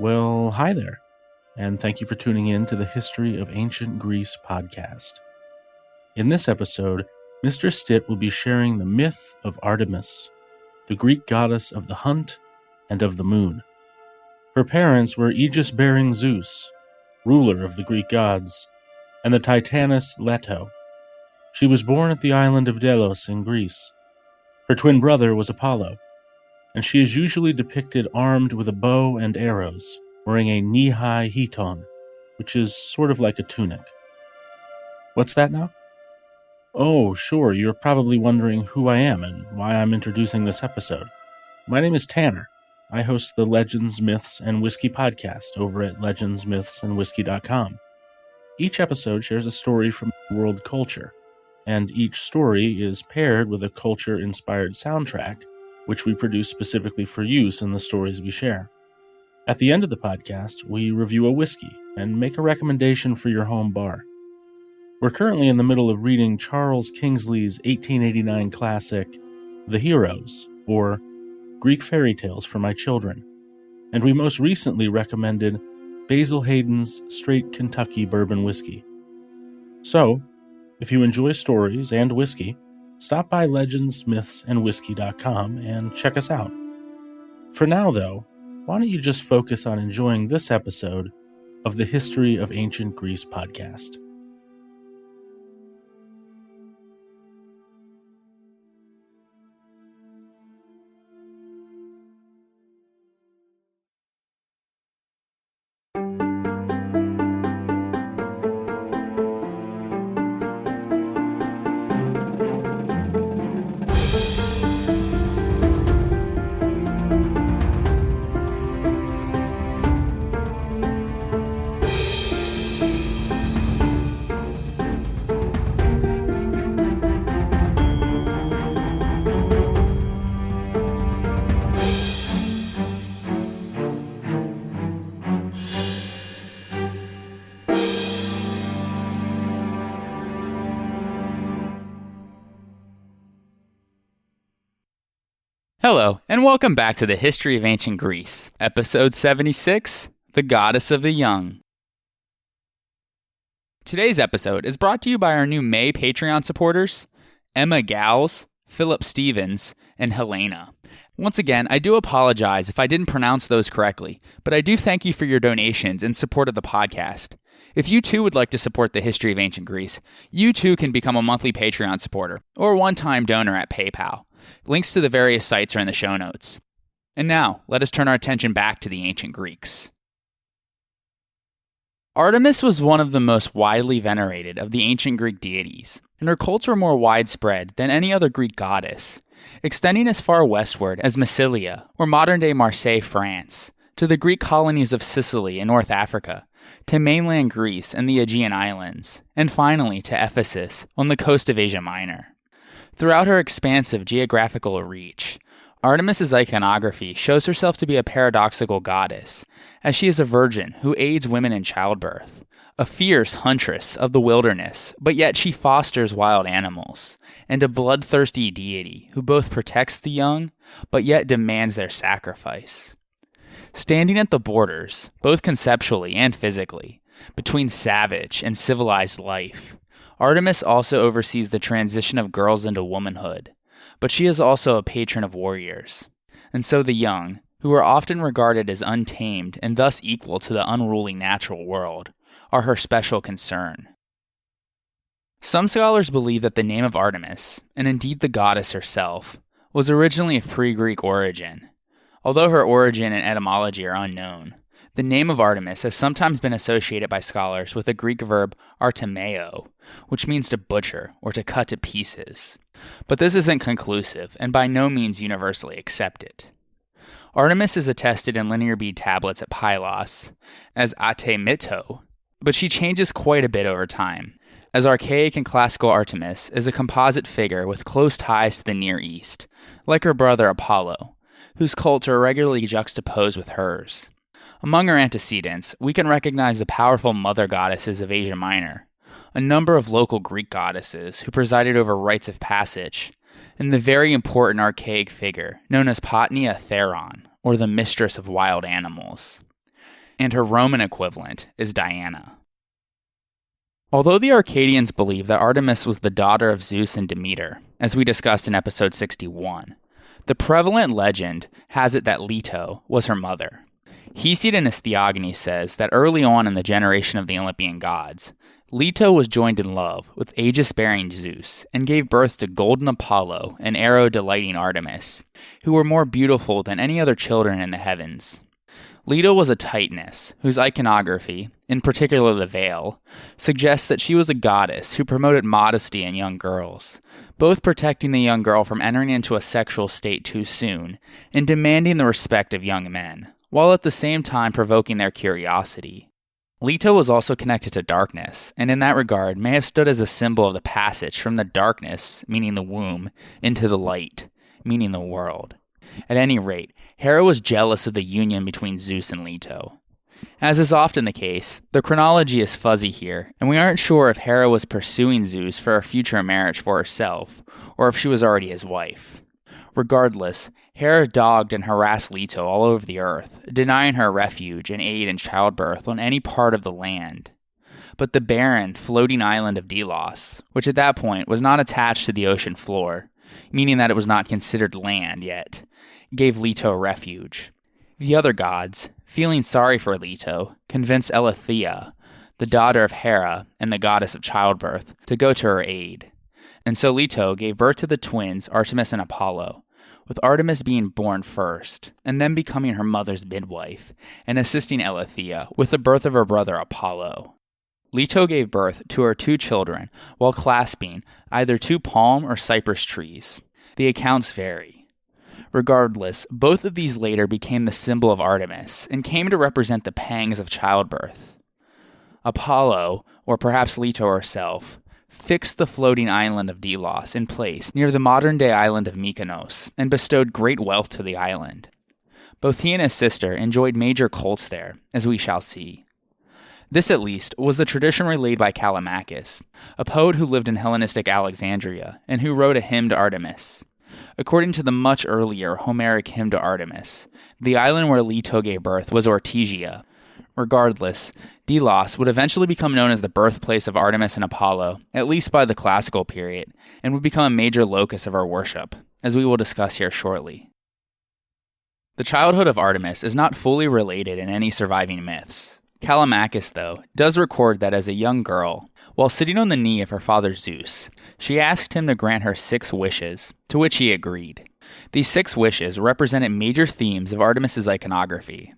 Well, hi there, and thank you for tuning in to the History of Ancient Greece podcast. In this episode, Mr. Stitt will be sharing the myth of Artemis, the Greek goddess of the hunt and of the moon. Her parents were Aegis-bearing Zeus, ruler of the Greek gods, and the Titaness Leto. She was born at the island of Delos in Greece. Her twin brother was Apollo, and she is usually depicted armed with a bow and arrows, wearing a knee-high chiton, which is sort of like a tunic. What's that now? Oh, sure, you're probably wondering who I am and why I'm introducing this episode. My name is Tanner. I host the Legends, Myths, and Whiskey podcast over at legendsmythsandwhiskey.com. Each episode shares a story from world culture, and each story is paired with a culture-inspired soundtrack, which we produce specifically for use in the stories we share. At the end of the podcast, we review a whiskey and make a recommendation for your home bar. We're currently in the middle of reading Charles Kingsley's 1889 classic, The Heroes, or Greek Fairy Tales for My Children, and we most recently recommended Basil Hayden's Straight Kentucky Bourbon Whiskey. So, if you enjoy stories and whiskey, stop by legendsmythsandwhiskey.com and check us out. For now, though, why don't you just focus on enjoying this episode of the History of Ancient Greece podcast. Hello, and welcome back to the History of Ancient Greece, Episode 76, The Goddess of the Young. Today's episode is brought to you by our new May Patreon supporters, Emma Gals, Philip Stevens, and Helena. Once again, I do apologize if I didn't pronounce those correctly, but I do thank you for your donations in support of the podcast. If you too would like to support the History of Ancient Greece, you too can become a monthly Patreon supporter or a one-time donor at PayPal. Links to the various sites are in the show notes. And now, let us turn our attention back to the ancient Greeks. Artemis was one of the most widely venerated of the ancient Greek deities, and her cults were more widespread than any other Greek goddess, extending as far westward as Massilia, or modern-day Marseille, France, to the Greek colonies of Sicily in North Africa, to mainland Greece and the Aegean Islands, and finally to Ephesus on the coast of Asia Minor. Throughout her expansive geographical reach, Artemis's iconography shows herself to be a paradoxical goddess, as she is a virgin who aids women in childbirth, a fierce huntress of the wilderness, but yet she fosters wild animals, and a bloodthirsty deity who both protects the young, but yet demands their sacrifice. Standing at the borders, both conceptually and physically, between savage and civilized life, Artemis also oversees the transition of girls into womanhood, but she is also a patron of warriors. And so the young, who are often regarded as untamed and thus equal to the unruly natural world, are her special concern. Some scholars believe that the name of Artemis, and indeed the goddess herself, was originally of pre-Greek origin. Although her origin and etymology are unknown, the name of Artemis has sometimes been associated by scholars with the Greek verb artemeo, which means to butcher or to cut to pieces. But this isn't conclusive and by no means universally accepted. Artemis is attested in linear bead tablets at Pylos as Atemito, but she changes quite a bit over time, as archaic and classical Artemis is a composite figure with close ties to the Near East, like her brother Apollo, whose cults are regularly juxtaposed with hers. Among her antecedents, we can recognize the powerful mother goddesses of Asia Minor, a number of local Greek goddesses who presided over rites of passage, and the very important archaic figure known as Potnia Theron, or the mistress of wild animals. and her Roman equivalent is Diana. Although the Arcadians believe that Artemis was the daughter of Zeus and Demeter, as we discussed in episode 61, the prevalent legend has it that Leto was her mother. Hesiod in his Theogony says that early on in the generation of the Olympian gods, Leto was joined in love with aegis-bearing Zeus and gave birth to golden Apollo and arrow-delighting Artemis, who were more beautiful than any other children in the heavens. Leto was a Titaness, whose iconography, in particular the veil, suggests that she was a goddess who promoted modesty in young girls, both protecting the young girl from entering into a sexual state too soon and demanding the respect of young men, while at the same time provoking their curiosity. Leto was also connected to darkness, and in that regard may have stood as a symbol of the passage from the darkness, meaning the womb, into the light, meaning the world. At any rate, Hera was jealous of the union between Zeus and Leto. As is often the case, the chronology is fuzzy here, and we aren't sure if Hera was pursuing Zeus for a future marriage for herself, or if she was already his wife. Regardless, Hera dogged and harassed Leto all over the earth, denying her refuge and aid in childbirth on any part of the land. But the barren, floating island of Delos, which at that point was not attached to the ocean floor, meaning that it was not considered land yet, gave Leto refuge. The other gods, feeling sorry for Leto, convinced Eileithyia, the daughter of Hera and the goddess of childbirth, to go to her aid. And so Leto gave birth to the twins Artemis and Apollo, with Artemis being born first, and then becoming her mother's midwife, and assisting Eileithyia with the birth of her brother Apollo. Leto gave birth to her 2 children while clasping either 2 palm or cypress trees. The accounts vary. Regardless, both of these later became the symbol of Artemis and came to represent the pangs of childbirth. Apollo, or perhaps Leto herself, fixed the floating island of Delos in place near the modern-day island of Mykonos and bestowed great wealth to the island. Both he and his sister enjoyed major cults there, as we shall see. This, at least, was the tradition relayed by Callimachus, a poet who lived in Hellenistic Alexandria and who wrote a hymn to Artemis. According to the much earlier Homeric hymn to Artemis, the island where Leto gave birth was Ortygia. Regardless, Delos would eventually become known as the birthplace of Artemis and Apollo, at least by the classical period, and would become a major locus of her worship, as we will discuss here shortly. The childhood of Artemis is not fully related in any surviving myths. Callimachus, though, does record that as a young girl, while sitting on the knee of her father Zeus, she asked him to grant her 6 wishes, to which he agreed. These 6 wishes represented major themes of Artemis's iconography.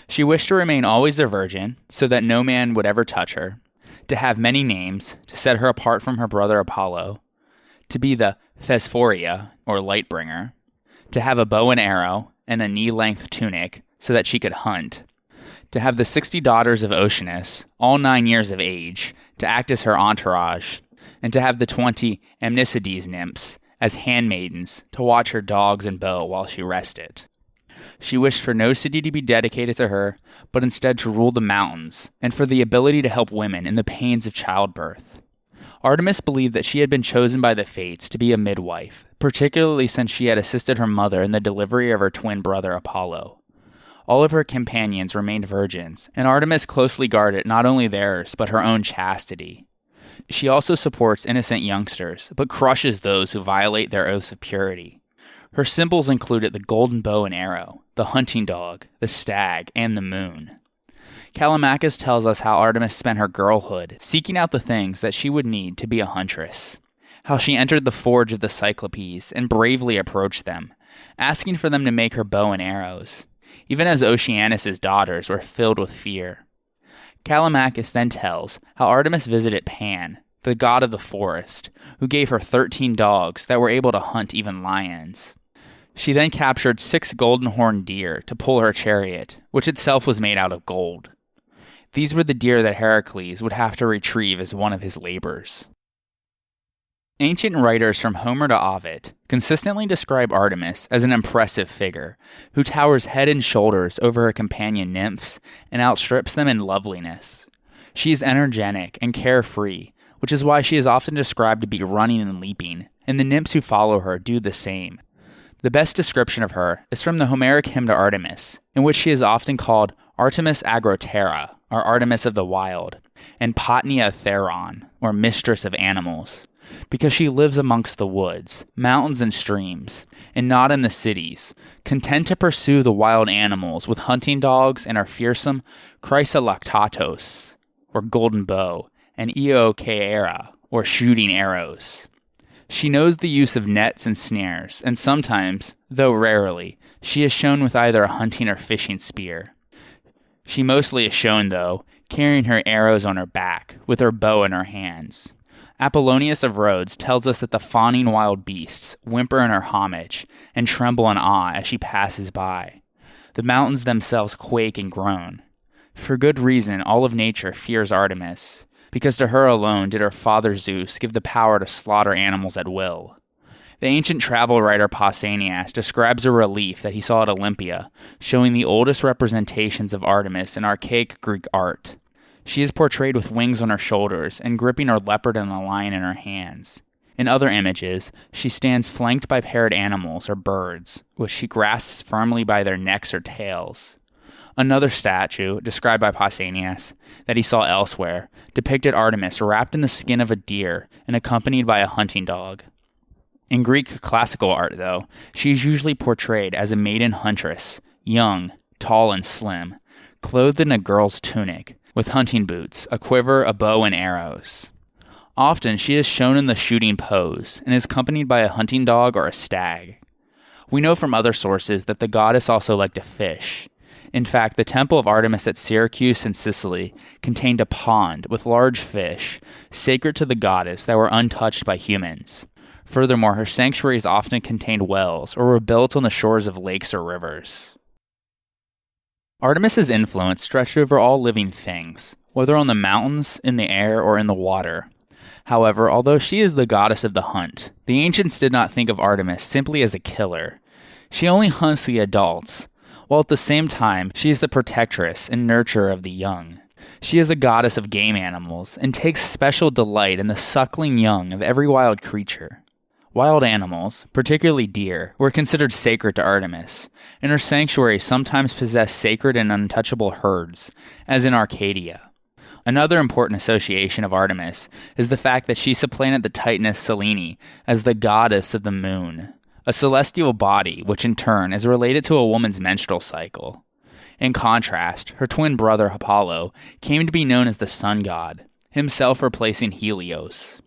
She wished to remain always a virgin, so that no man would ever touch her, to have many names, to set her apart from her brother Apollo, to be the Thesphoria, or light-bringer, to have a bow and arrow, and a knee-length tunic, so that she could hunt, to have the 60 daughters of Oceanus, all 9 years of age, to act as her entourage, and to have the 20 Amnicides nymphs as handmaidens to watch her dogs and bow while she rested. She wished for no city to be dedicated to her, but instead to rule the mountains, and for the ability to help women in the pains of childbirth. Artemis believed that she had been chosen by the fates to be a midwife, particularly since she had assisted her mother in the delivery of her twin brother Apollo. All of her companions remained virgins, and Artemis closely guarded not only theirs, but her own chastity. She also supports innocent youngsters, but crushes those who violate their oaths of purity. Her symbols included the golden bow and arrow, the hunting dog, the stag, and the moon. Callimachus tells us how Artemis spent her girlhood seeking out the things that she would need to be a huntress, how she entered the forge of the Cyclopes and bravely approached them, asking for them to make her bow and arrows, even as Oceanus' daughters were filled with fear. Callimachus then tells how Artemis visited Pan, the god of the forest, who gave her 13 dogs that were able to hunt even lions. She then captured 6 golden horned deer to pull her chariot, which itself was made out of gold. These were the deer that Heracles would have to retrieve as one of his labors. Ancient writers from Homer to Ovid consistently describe Artemis as an impressive figure, who towers head and shoulders over her companion nymphs and outstrips them in loveliness. She is energetic and carefree, which is why she is often described to be running and leaping, and the nymphs who follow her do the same. The best description of her is from the Homeric hymn to Artemis, in which she is often called Artemis Agroterra, or Artemis of the Wild, and Potnia Theron, or Mistress of Animals, because she lives amongst the woods, mountains, and streams, and not in the cities, content to pursue the wild animals with hunting dogs and her fearsome Chrysolactatos, or golden bow, and Eochaera, or shooting arrows. She knows the use of nets and snares, and sometimes, though rarely, she is shown with either a hunting or fishing spear. She mostly is shown, though, carrying her arrows on her back, with her bow in her hands. Apollonius of Rhodes tells us that the fawning wild beasts whimper in her homage and tremble in awe as she passes by. The mountains themselves quake and groan. For good reason, all of nature fears Artemis, because to her alone did her father Zeus give the power to slaughter animals at will. The ancient travel writer Pausanias describes a relief that he saw at Olympia, showing the oldest representations of Artemis in archaic Greek art. She is portrayed with wings on her shoulders and gripping a leopard and a lion in her hands. In other images, she stands flanked by paired animals or birds, which she grasps firmly by their necks or tails. Another statue, described by Pausanias, that he saw elsewhere, depicted Artemis wrapped in the skin of a deer and accompanied by a hunting dog. In Greek classical art, though, she is usually portrayed as a maiden huntress, young, tall, and slim, clothed in a girl's tunic, with hunting boots, a quiver, a bow, and arrows. Often she is shown in the shooting pose and is accompanied by a hunting dog or a stag. We know from other sources that the goddess also liked to fish. In fact, the temple of Artemis at Syracuse in Sicily contained a pond with large fish, sacred to the goddess, that were untouched by humans. Furthermore, her sanctuaries often contained wells or were built on the shores of lakes or rivers. Artemis's influence stretched over all living things, whether on the mountains, in the air, or in the water. However, although she is the goddess of the hunt, the ancients did not think of Artemis simply as a killer. She only hunts the adults, while at the same time she is the protectress and nurturer of the young. She is a goddess of game animals and takes special delight in the suckling young of every wild creature. Wild animals, particularly deer, were considered sacred to Artemis, and her sanctuary sometimes possessed sacred and untouchable herds, as in Arcadia. Another important association of Artemis is the fact that she supplanted the Titaness Selene as the goddess of the moon, a celestial body which in turn is related to a woman's menstrual cycle. In contrast, her twin brother Apollo came to be known as the sun god, himself replacing Helios.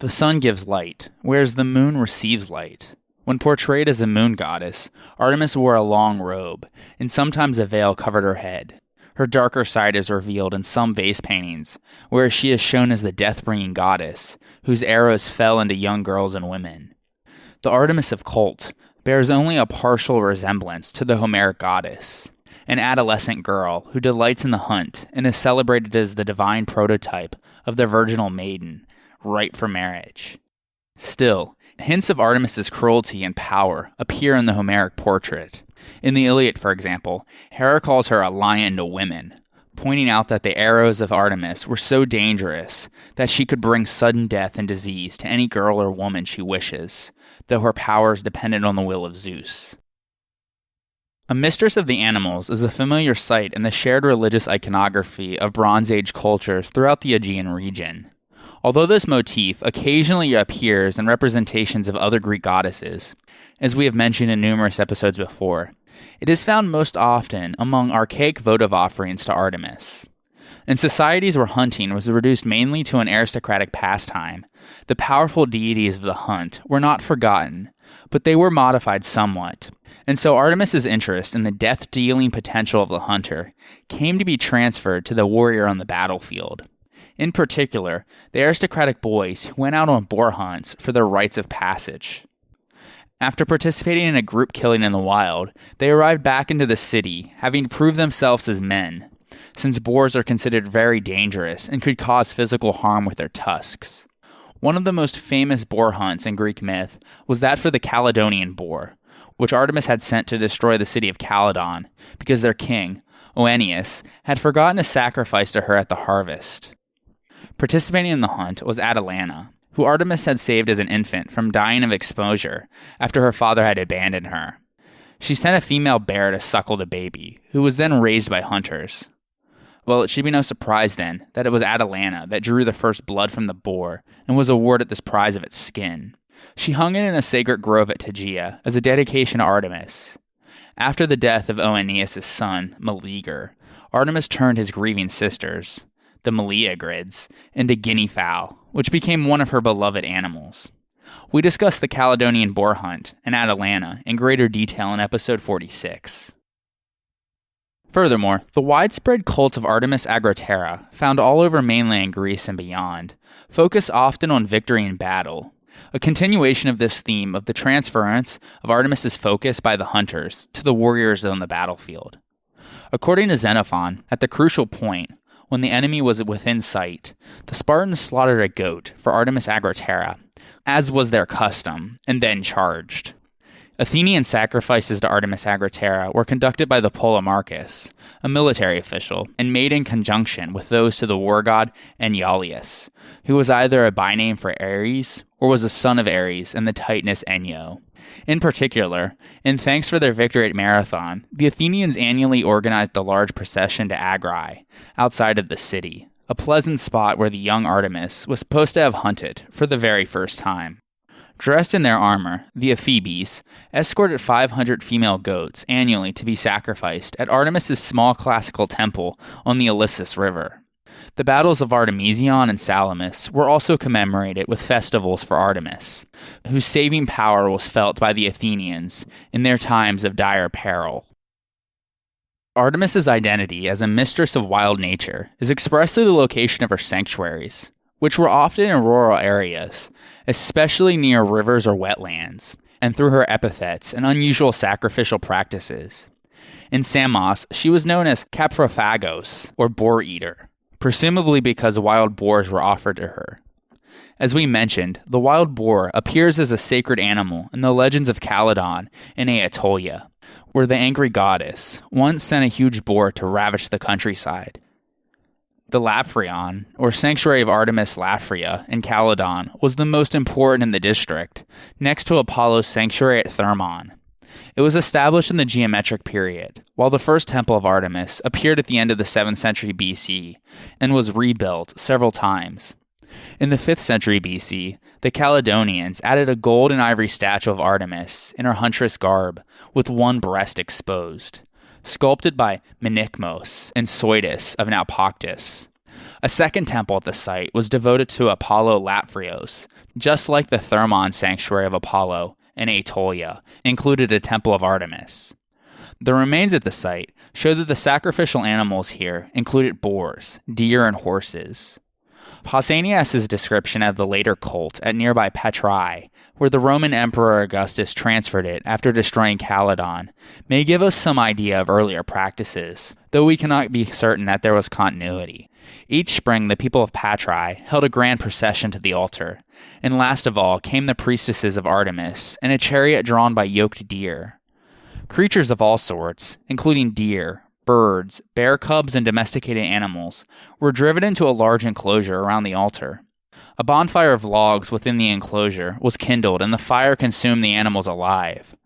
The sun gives light, whereas the moon receives light. When portrayed as a moon goddess, Artemis wore a long robe, and sometimes a veil covered her head. Her darker side is revealed in some vase paintings, where she is shown as the death-bringing goddess, whose arrows fell into young girls and women. The Artemis of cult bears only a partial resemblance to the Homeric goddess, an adolescent girl who delights in the hunt and is celebrated as the divine prototype of the virginal maiden, ripe for marriage. Still, hints of Artemis's cruelty and power appear in the Homeric portrait. In the Iliad, for example, Hera calls her a lion to women, pointing out that the arrows of Artemis were so dangerous that she could bring sudden death and disease to any girl or woman she wishes, though her powers depended on the will of Zeus. A mistress of the animals is a familiar sight in the shared religious iconography of Bronze Age cultures throughout the Aegean region. Although this motif occasionally appears in representations of other Greek goddesses, as we have mentioned in numerous episodes before, it is found most often among archaic votive offerings to Artemis. In societies where hunting was reduced mainly to an aristocratic pastime, the powerful deities of the hunt were not forgotten, but they were modified somewhat, and so Artemis's interest in the death-dealing potential of the hunter came to be transferred to the warrior on the battlefield. In particular, the aristocratic boys who went out on boar hunts for their rites of passage. After participating in a group killing in the wild, they arrived back into the city, having proved themselves as men, since boars are considered very dangerous and could cause physical harm with their tusks. One of the most famous boar hunts in Greek myth was that for the Caledonian boar, which Artemis had sent to destroy the city of Caledon, because their king, Oeneus, had forgotten to sacrifice to her at the harvest. Participating in the hunt was Atalanta, who Artemis had saved as an infant from dying of exposure after her father had abandoned her. She sent a female bear to suckle the baby, who was then raised by hunters. Well, it should be no surprise then that it was Atalanta that drew the first blood from the boar and was awarded this prize of its skin. She hung it in a sacred grove at Tegea as a dedication to Artemis. After the death of Oeneus' son, Meleager, Artemis turned his grieving sisters, the Meleagrids, into guinea fowl, which became one of her beloved animals. We discussed the Caledonian boar hunt and Atalanta in greater detail in episode 46. Furthermore, the widespread cult of Artemis Agroterra, found all over mainland Greece and beyond, focus often on victory in battle, a continuation of this theme of the transference of Artemis's focus by the hunters to the warriors on the battlefield. According to Xenophon, at the crucial point, when the enemy was within sight, the Spartans slaughtered a goat for Artemis Agroterra, as was their custom, and then charged. Athenian sacrifices to Artemis Agroterra were conducted by the Polemarchus, a military official, and made in conjunction with those to the war god Enyalius, who was either a byname for Ares or was a son of Ares and the Titaness Enyo. In particular, in thanks for their victory at Marathon, the Athenians annually organized a large procession to Agri, outside of the city, a pleasant spot where the young Artemis was supposed to have hunted for the very first time. Dressed in their armor, the Ephebes escorted 500 female goats annually to be sacrificed at Artemis's small classical temple on the Ilissus River. The battles of Artemision and Salamis were also commemorated with festivals for Artemis, whose saving power was felt by the Athenians in their times of dire peril. Artemis's identity as a mistress of wild nature is expressed through the location of her sanctuaries, which were often in rural areas, especially near rivers or wetlands, and through her epithets and unusual sacrificial practices. In Samos, she was known as Caprophagos, or boar eater, presumably because wild boars were offered to her. As we mentioned, the wild boar appears as a sacred animal in the legends of Calydon and Aetolia, where the angry goddess once sent a huge boar to ravage the countryside. The Lapphrion, or Sanctuary of Artemis Laphria in Calydon, was the most important in the district, next to Apollo's sanctuary at Thermon. It was established in the geometric period, while the first temple of Artemis appeared at the end of the 7th century BC, and was rebuilt several times. In the 5th century BC, the Caledonians added a gold and ivory statue of Artemis in her huntress garb, with one breast exposed, sculpted by Menikmos and Soitus of Naupactus. A second temple at the site was devoted to Apollo Lapphrios, just like the Thermon sanctuary of Apollo and Aetolia included a temple of Artemis. The remains at the site show that the sacrificial animals here included boars, deer, and horses. Pausanias' description of the later cult at nearby Petrae, where the Roman Emperor Augustus transferred it after destroying Calydon, may give us some idea of earlier practices, though we cannot be certain that there was continuity. Each spring, the people of Patrae held a grand procession to the altar, and last of all came the priestesses of Artemis in a chariot drawn by yoked deer. Creatures of all sorts, including deer, birds, bear cubs, and domesticated animals, were driven into a large enclosure around the altar. A bonfire of logs within the enclosure was kindled, and the fire consumed the animals alive.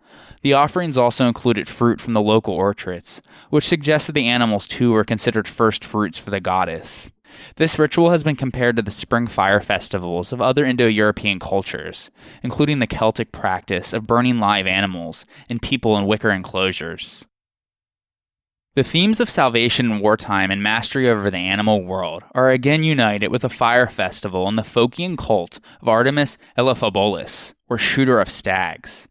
The offerings also included fruit from the local orchards, which suggests that the animals too were considered first fruits for the goddess. This ritual has been compared to the spring fire festivals of other Indo-European cultures, including the Celtic practice of burning live animals and people in wicker enclosures. The themes of salvation in wartime and mastery over the animal world are again united with a fire festival in the Phocian cult of Artemis Eliphobolis, or shooter of stags.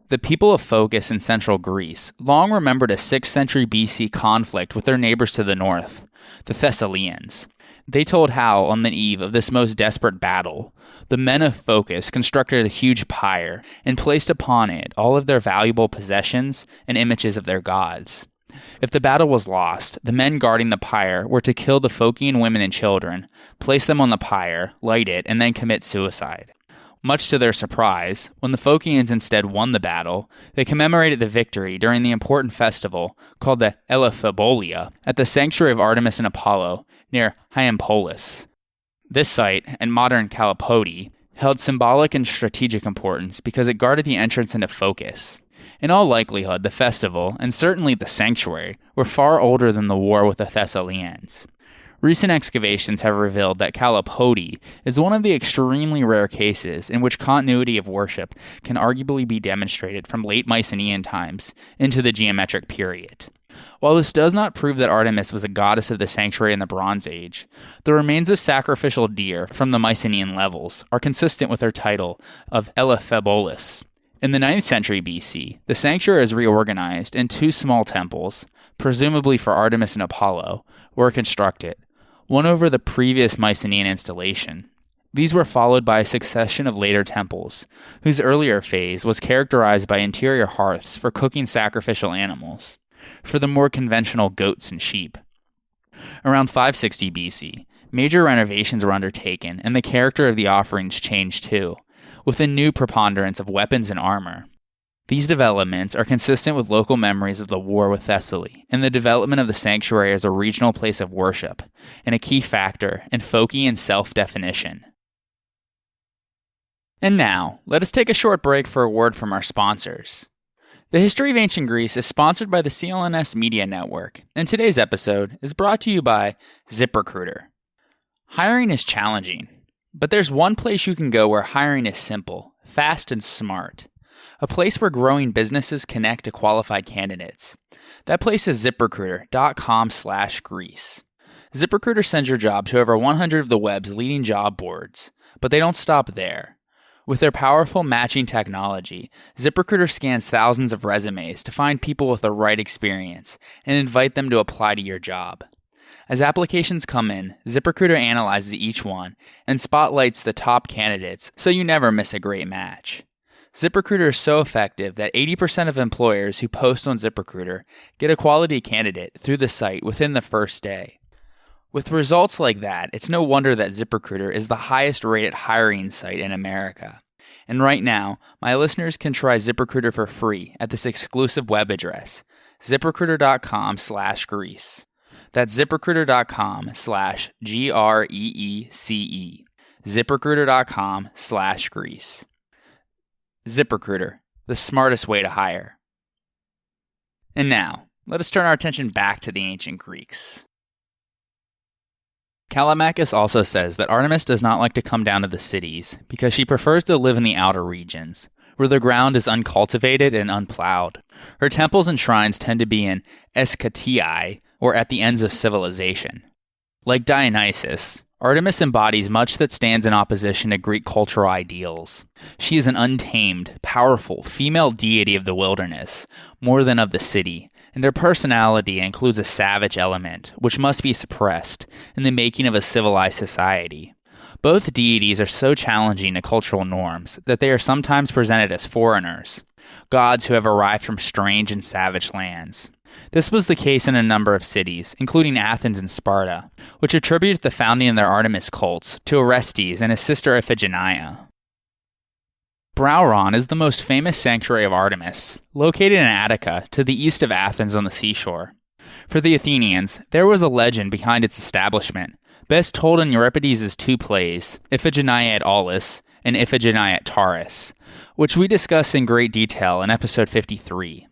The people of Phocis in central Greece long remembered a 6th century BC conflict with their neighbors to the north, the Thessalians. They told how, on the eve of this most desperate battle, the men of Phocis constructed a huge pyre and placed upon it all of their valuable possessions and images of their gods. If the battle was lost, the men guarding the pyre were to kill the Phocian women and children, place them on the pyre, light it, and then commit suicide. Much to their surprise, when the Phocians instead won the battle, they commemorated the victory during the important festival called the Eliphobolia at the sanctuary of Artemis and Apollo near Hyampolis. This site, and modern Kalapodi, held symbolic and strategic importance because it guarded the entrance into Phocis. In all likelihood, the festival, and certainly the sanctuary, were far older than the war with the Thessalians. Recent excavations have revealed that Kalapodi is one of the extremely rare cases in which continuity of worship can arguably be demonstrated from late Mycenaean times into the geometric period. While this does not prove that Artemis was a goddess of the sanctuary in the Bronze Age, the remains of sacrificial deer from the Mycenaean levels are consistent with her title of Elefebolis. In the 9th century BC, the sanctuary is reorganized and 2 small temples, presumably for Artemis and Apollo, were constructed, one over the previous Mycenaean installation. These were followed by a succession of later temples, whose earlier phase was characterized by interior hearths for cooking sacrificial animals, for the more conventional goats and sheep. Around 560 BC, major renovations were undertaken and the character of the offerings changed too, with a new preponderance of weapons and armor. These developments are consistent with local memories of the war with Thessaly and the development of the sanctuary as a regional place of worship, and a key factor in Phocian self-definition. And now, let us take a short break for a word from our sponsors. The History of Ancient Greece is sponsored by the CLNS Media Network, and today's episode is brought to you by ZipRecruiter. Hiring is challenging, but there's one place you can go where hiring is simple, fast, and smart. A place where growing businesses connect to qualified candidates. That place is ZipRecruiter.com/Greece. ZipRecruiter sends your job to over 100 of the web's leading job boards, but they don't stop there. With their powerful matching technology, ZipRecruiter scans thousands of resumes to find people with the right experience and invite them to apply to your job. As applications come in, ZipRecruiter analyzes each one and spotlights the top candidates so you never miss a great match. ZipRecruiter is so effective that 80% of employers who post on ZipRecruiter get a quality candidate through the site within the first day. With results like that, it's no wonder that ZipRecruiter is the highest rated hiring site in America. And right now, my listeners can try ZipRecruiter for free at this exclusive web address, ZipRecruiter.com/Greece. That's ZipRecruiter.com/GREECE. ZipRecruiter.com/Greece. ZipRecruiter, the smartest way to hire. And now, let us turn our attention back to the ancient Greeks. Callimachus also says that Artemis does not like to come down to the cities because she prefers to live in the outer regions, where the ground is uncultivated and unplowed. Her temples and shrines tend to be in eschatii, or at the ends of civilization. Like Dionysus, Artemis embodies much that stands in opposition to Greek cultural ideals. She is an untamed, powerful, female deity of the wilderness, more than of the city, and her personality includes a savage element, which must be suppressed in the making of a civilized society. Both deities are so challenging to cultural norms that they are sometimes presented as foreigners, gods who have arrived from strange and savage lands. This was the case in a number of cities, including Athens and Sparta, which attribute the founding of their Artemis cults to Orestes and his sister Iphigenia. Brauron is the most famous sanctuary of Artemis, located in Attica, to the east of Athens on the seashore. For the Athenians, there was a legend behind its establishment, best told in Euripides' 2 plays, Iphigenia at Aulis and Iphigenia at Tauris, which we discuss in great detail in episode 53.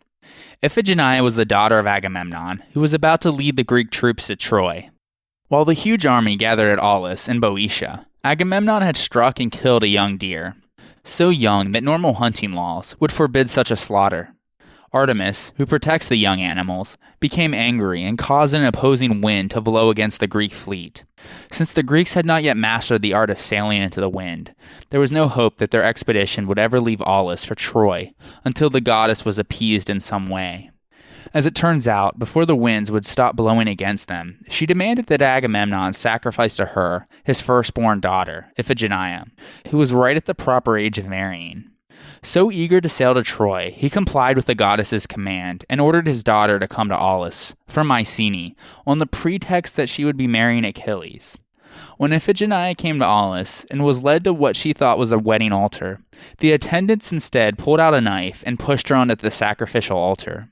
Iphigenia was the daughter of Agamemnon, who was about to lead the Greek troops to Troy. While the huge army gathered at Aulis in Boeotia, Agamemnon had struck and killed a young deer, so young that normal hunting laws would forbid such a slaughter. Artemis, who protects the young animals, became angry and caused an opposing wind to blow against the Greek fleet. Since the Greeks had not yet mastered the art of sailing into the wind, there was no hope that their expedition would ever leave Aulis for Troy until the goddess was appeased in some way. As it turns out, before the winds would stop blowing against them, she demanded that Agamemnon sacrifice to her his firstborn daughter, Iphigenia, who was right at the proper age of marrying. So eager to sail to Troy, he complied with the goddess's command and ordered his daughter to come to Aulis from Mycenae on the pretext that she would be marrying Achilles. When Iphigenia came to Aulis and was led to what she thought was a wedding altar, the attendants instead pulled out a knife and pushed her onto the sacrificial altar.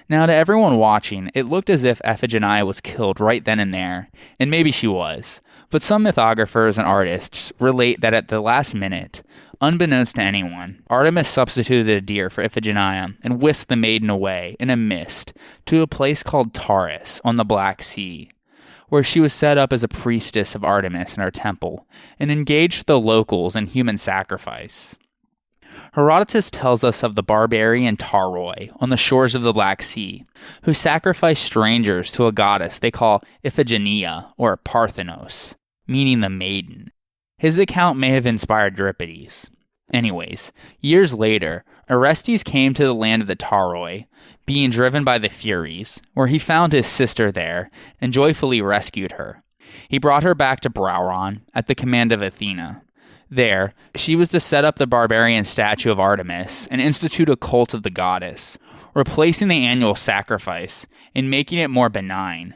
Now, to everyone watching, it looked as if Iphigenia was killed right then and there, and maybe she was. But some mythographers and artists relate that at the last minute, Unbeknownst to anyone, Artemis substituted a deer for Iphigenia and whisked the maiden away in a mist to a place called Taurus on the Black Sea, where she was set up as a priestess of Artemis in her temple and engaged with the locals in human sacrifice. Herodotus tells us of the barbarian Tauroi on the shores of the Black Sea, who sacrificed strangers to a goddess they call Iphigenia, or Parthenos, meaning the maiden. His account may have inspired Euripides. Anyways, years later, Orestes came to the land of the Tauroi, being driven by the Furies, where he found his sister there and joyfully rescued her. He brought her back to Brauron at the command of Athena. There, she was to set up the barbarian statue of Artemis and institute a cult of the goddess, replacing the annual sacrifice and making it more benign.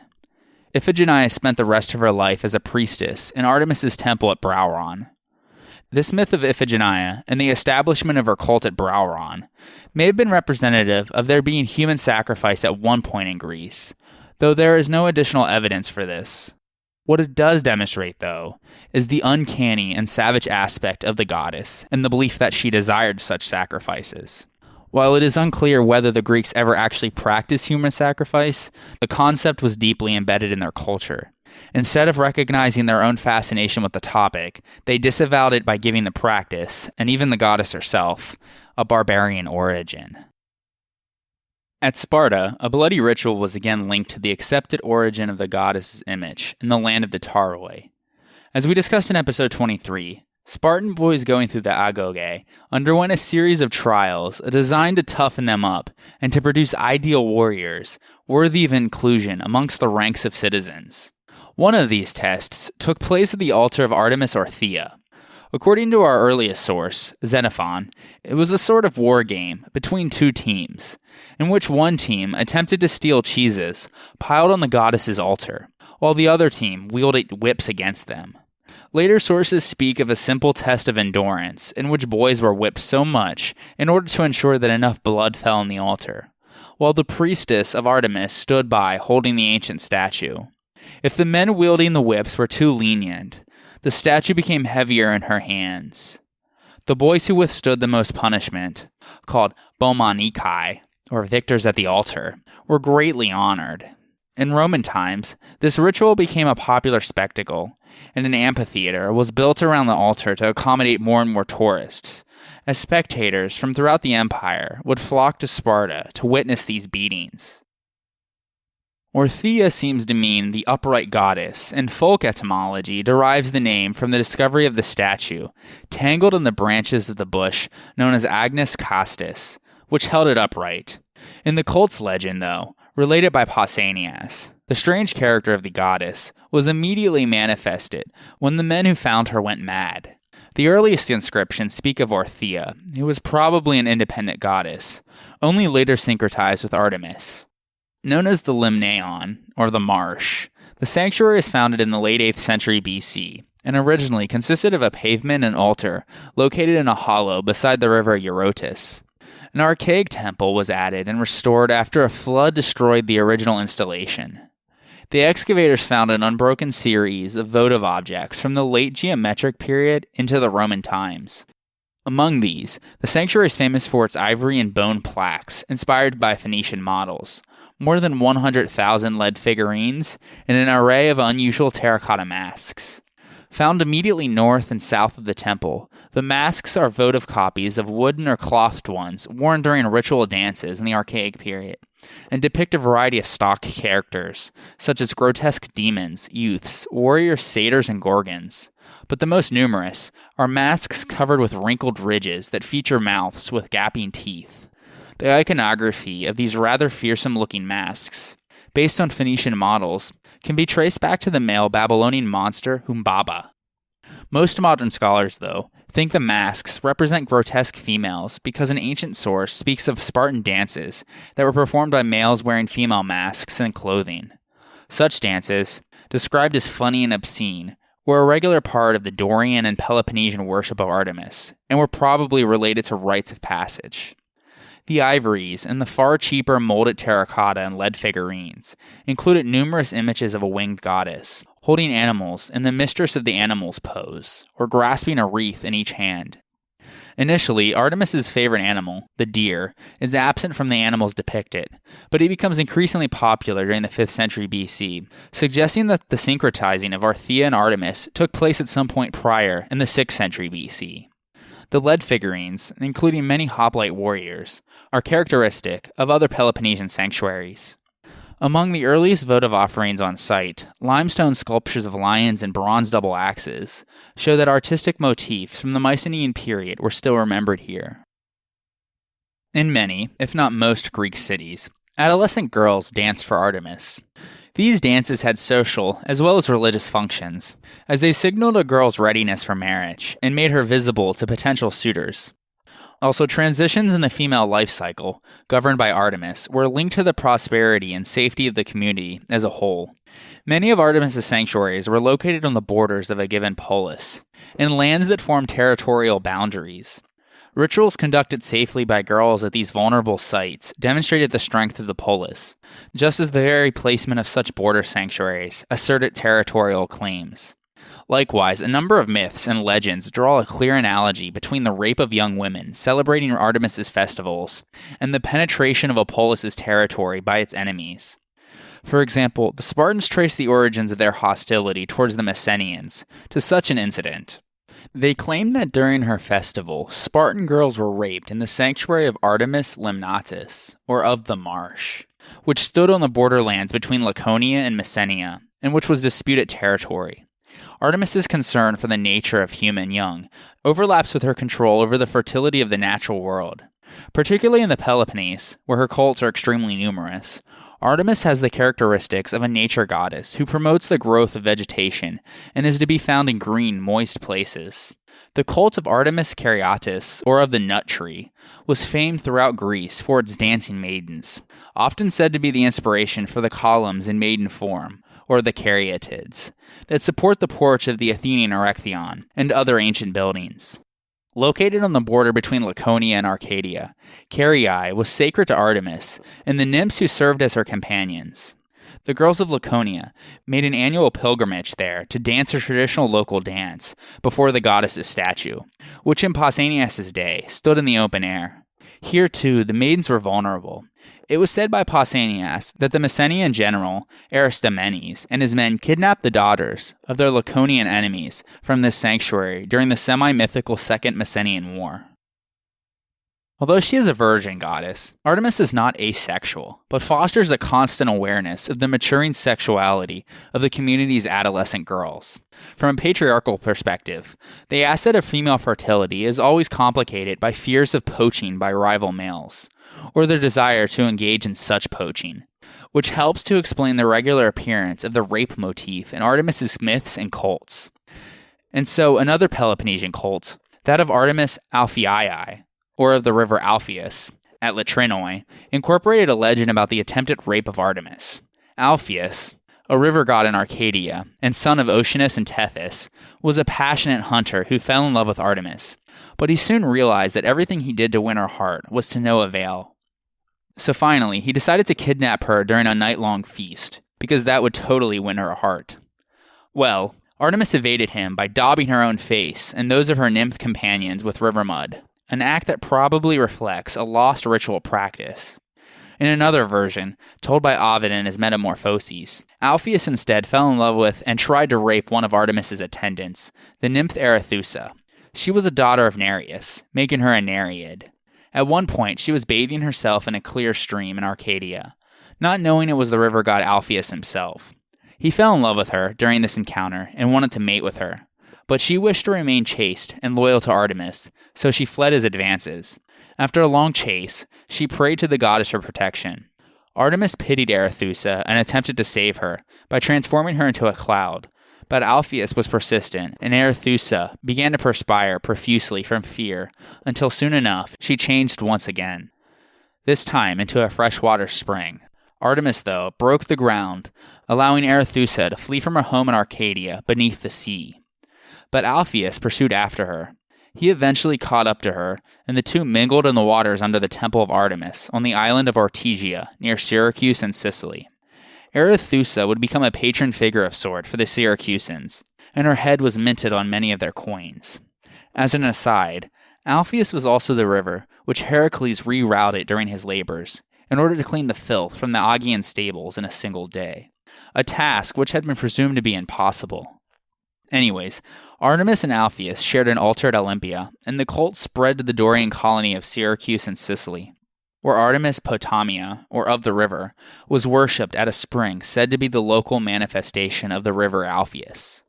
Iphigenia spent the rest of her life as a priestess in Artemis's temple at Brauron. This myth of Iphigenia and the establishment of her cult at Brauron may have been representative of there being human sacrifice at one point in Greece, though there is no additional evidence for this. What it does demonstrate, though, is the uncanny and savage aspect of the goddess and the belief that she desired such sacrifices. While it is unclear whether the Greeks ever actually practiced human sacrifice, the concept was deeply embedded in their culture. Instead of recognizing their own fascination with the topic, they disavowed it by giving the practice, and even the goddess herself, a barbarian origin. At Sparta, a bloody ritual was again linked to the accepted origin of the goddess's image in the land of the Tauroi. As we discussed in episode 23, Spartan boys going through the agoge underwent a series of trials designed to toughen them up and to produce ideal warriors worthy of inclusion amongst the ranks of citizens. One of these tests took place at the altar of Artemis or Thea. According to our earliest source, Xenophon, it was a sort of war game between two teams, in which one team attempted to steal cheeses piled on the goddess's altar, while the other team wielded whips against them. Later sources speak of a simple test of endurance, in which boys were whipped so much in order to ensure that enough blood fell on the altar, while the priestess of Artemis stood by holding the ancient statue. If the men wielding the whips were too lenient, the statue became heavier in her hands. The boys who withstood the most punishment, called bomanikai, or victors at the altar, were greatly honored. In Roman times, this ritual became a popular spectacle, and an amphitheater was built around the altar to accommodate more and more tourists, as spectators from throughout the empire would flock to Sparta to witness these beatings. Orthia seems to mean the upright goddess, and folk etymology derives the name from the discovery of the statue, tangled in the branches of the bush known as Agnus Castus, which held it upright. In the cult's legend, though, related by Pausanias, the strange character of the goddess was immediately manifested when the men who found her went mad. The earliest inscriptions speak of Orthia, who was probably an independent goddess, only later syncretized with Artemis. Known as the Limnaeon, or the Marsh, the sanctuary is founded in the late 8th century BC, and originally consisted of a pavement and altar located in a hollow beside the river Eurotas. An archaic temple was added and restored after a flood destroyed the original installation. The excavators found an unbroken series of votive objects from the late geometric period into the Roman times. Among these, the sanctuary is famous for its ivory and bone plaques inspired by Phoenician models, more than 100,000 lead figurines, and an array of unusual terracotta masks. Found immediately north and south of the temple, the masks are votive copies of wooden or clothed ones worn during ritual dances in the archaic period, and depict a variety of stock characters, such as grotesque demons, youths, warriors, satyrs, and gorgons. But the most numerous are masks covered with wrinkled ridges that feature mouths with gaping teeth. The iconography of these rather fearsome-looking masks, based on Phoenician models, can be traced back to the male Babylonian monster Humbaba. Most modern scholars, though, think the masks represent grotesque females because an ancient source speaks of Spartan dances that were performed by males wearing female masks and clothing. Such dances, described as funny and obscene, were a regular part of the Dorian and Peloponnesian worship of Artemis, and were probably related to rites of passage. The ivories and the far cheaper molded terracotta and lead figurines included numerous images of a winged goddess, holding animals in the mistress of the animals pose, or grasping a wreath in each hand. Initially, Artemis's favorite animal, the deer, is absent from the animals depicted, but he becomes increasingly popular during the 5th century BC, suggesting that the syncretizing of Arthea and Artemis took place at some point prior in the 6th century BC. The lead figurines, including many hoplite warriors, are characteristic of other Peloponnesian sanctuaries. Among the earliest votive offerings on site, limestone sculptures of lions and bronze double axes show that artistic motifs from the Mycenaean period were still remembered here. In many, if not most Greek cities, adolescent girls danced for Artemis. These dances had social as well as religious functions, as they signaled a girl's readiness for marriage and made her visible to potential suitors. Also, transitions in the female life cycle, governed by Artemis, were linked to the prosperity and safety of the community as a whole. Many of Artemis's sanctuaries were located on the borders of a given polis, in lands that formed territorial boundaries. Rituals conducted safely by girls at these vulnerable sites demonstrated the strength of the polis, just as the very placement of such border sanctuaries asserted territorial claims. Likewise, a number of myths and legends draw a clear analogy between the rape of young women celebrating Artemis's festivals and the penetration of a polis's territory by its enemies. For example, the Spartans trace the origins of their hostility towards the Messenians to such an incident. They claim that during her festival, Spartan girls were raped in the sanctuary of Artemis Limnatis, or of the Marsh, which stood on the borderlands between Laconia and Messenia, and which was disputed territory. Artemis's concern for the nature of human young overlaps with her control over the fertility of the natural world. Particularly in the Peloponnese, where her cults are extremely numerous, Artemis has the characteristics of a nature goddess who promotes the growth of vegetation and is to be found in green, moist places. The cult of Artemis Caryatids, or of the nut tree, was famed throughout Greece for its dancing maidens, often said to be the inspiration for the columns in maiden form, or the Caryatids, that support the porch of the Athenian Erechtheion and other ancient buildings. Located on the border between Laconia and Arcadia, Carii was sacred to Artemis and the nymphs who served as her companions. The girls of Laconia made an annual pilgrimage there to dance a traditional local dance before the goddess's statue, which in Pausanias' day stood in the open air. Here, too, the maidens were vulnerable. It was said by Pausanias that the Messenian general, Aristomenes, and his men kidnapped the daughters of their Laconian enemies from this sanctuary during the semi-mythical Second Messenian War. Although she is a virgin goddess, Artemis is not asexual, but fosters a constant awareness of the maturing sexuality of the community's adolescent girls. From a patriarchal perspective, the asset of female fertility is always complicated by fears of poaching by rival males, or their desire to engage in such poaching, which helps to explain the regular appearance of the rape motif in Artemis's myths and cults. And so another Peloponnesian cult, that of Artemis Alpheii, or of the river Alpheus, at Latrinoi, incorporated a legend about the attempted rape of Artemis. Alpheus, a river god in Arcadia, and son of Oceanus and Tethys, was a passionate hunter who fell in love with Artemis, but he soon realized that everything he did to win her heart was to no avail. So finally, he decided to kidnap her during a night-long feast, because that would totally win her heart. Well, Artemis evaded him by daubing her own face and those of her nymph companions with river mud, an act that probably reflects a lost ritual practice. In another version, told by Ovid in his Metamorphoses, Alpheus instead fell in love with and tried to rape one of Artemis's attendants, the nymph Arethusa. She was a daughter of Nereus, making her a Nereid. At one point, she was bathing herself in a clear stream in Arcadia, not knowing it was the river god Alpheus himself. He fell in love with her during this encounter and wanted to mate with her, but she wished to remain chaste and loyal to Artemis, so she fled his advances. After a long chase, she prayed to the goddess for protection. Artemis pitied Arethusa and attempted to save her by transforming her into a cloud, but Alpheus was persistent, and Arethusa began to perspire profusely from fear until soon enough she changed once again, this time into a freshwater spring. Artemis, though, broke the ground, allowing Arethusa to flee from her home in Arcadia beneath the sea. But Alpheus pursued after her. He eventually caught up to her, and the two mingled in the waters under the temple of Artemis on the island of Ortygia, near Syracuse in Sicily. Arethusa would become a patron figure of sort for the Syracusans, and her head was minted on many of their coins. As an aside, Alpheus was also the river, which Heracles rerouted during his labors, in order to clean the filth from the Augean stables in a single day, a task which had been presumed to be impossible. Anyways, Artemis and Alpheus shared an altar at Olympia, and the cult spread to the Dorian colony of Syracuse in Sicily, where Artemis Potamia, or of the river, was worshipped at a spring said to be the local manifestation of the river Alpheus.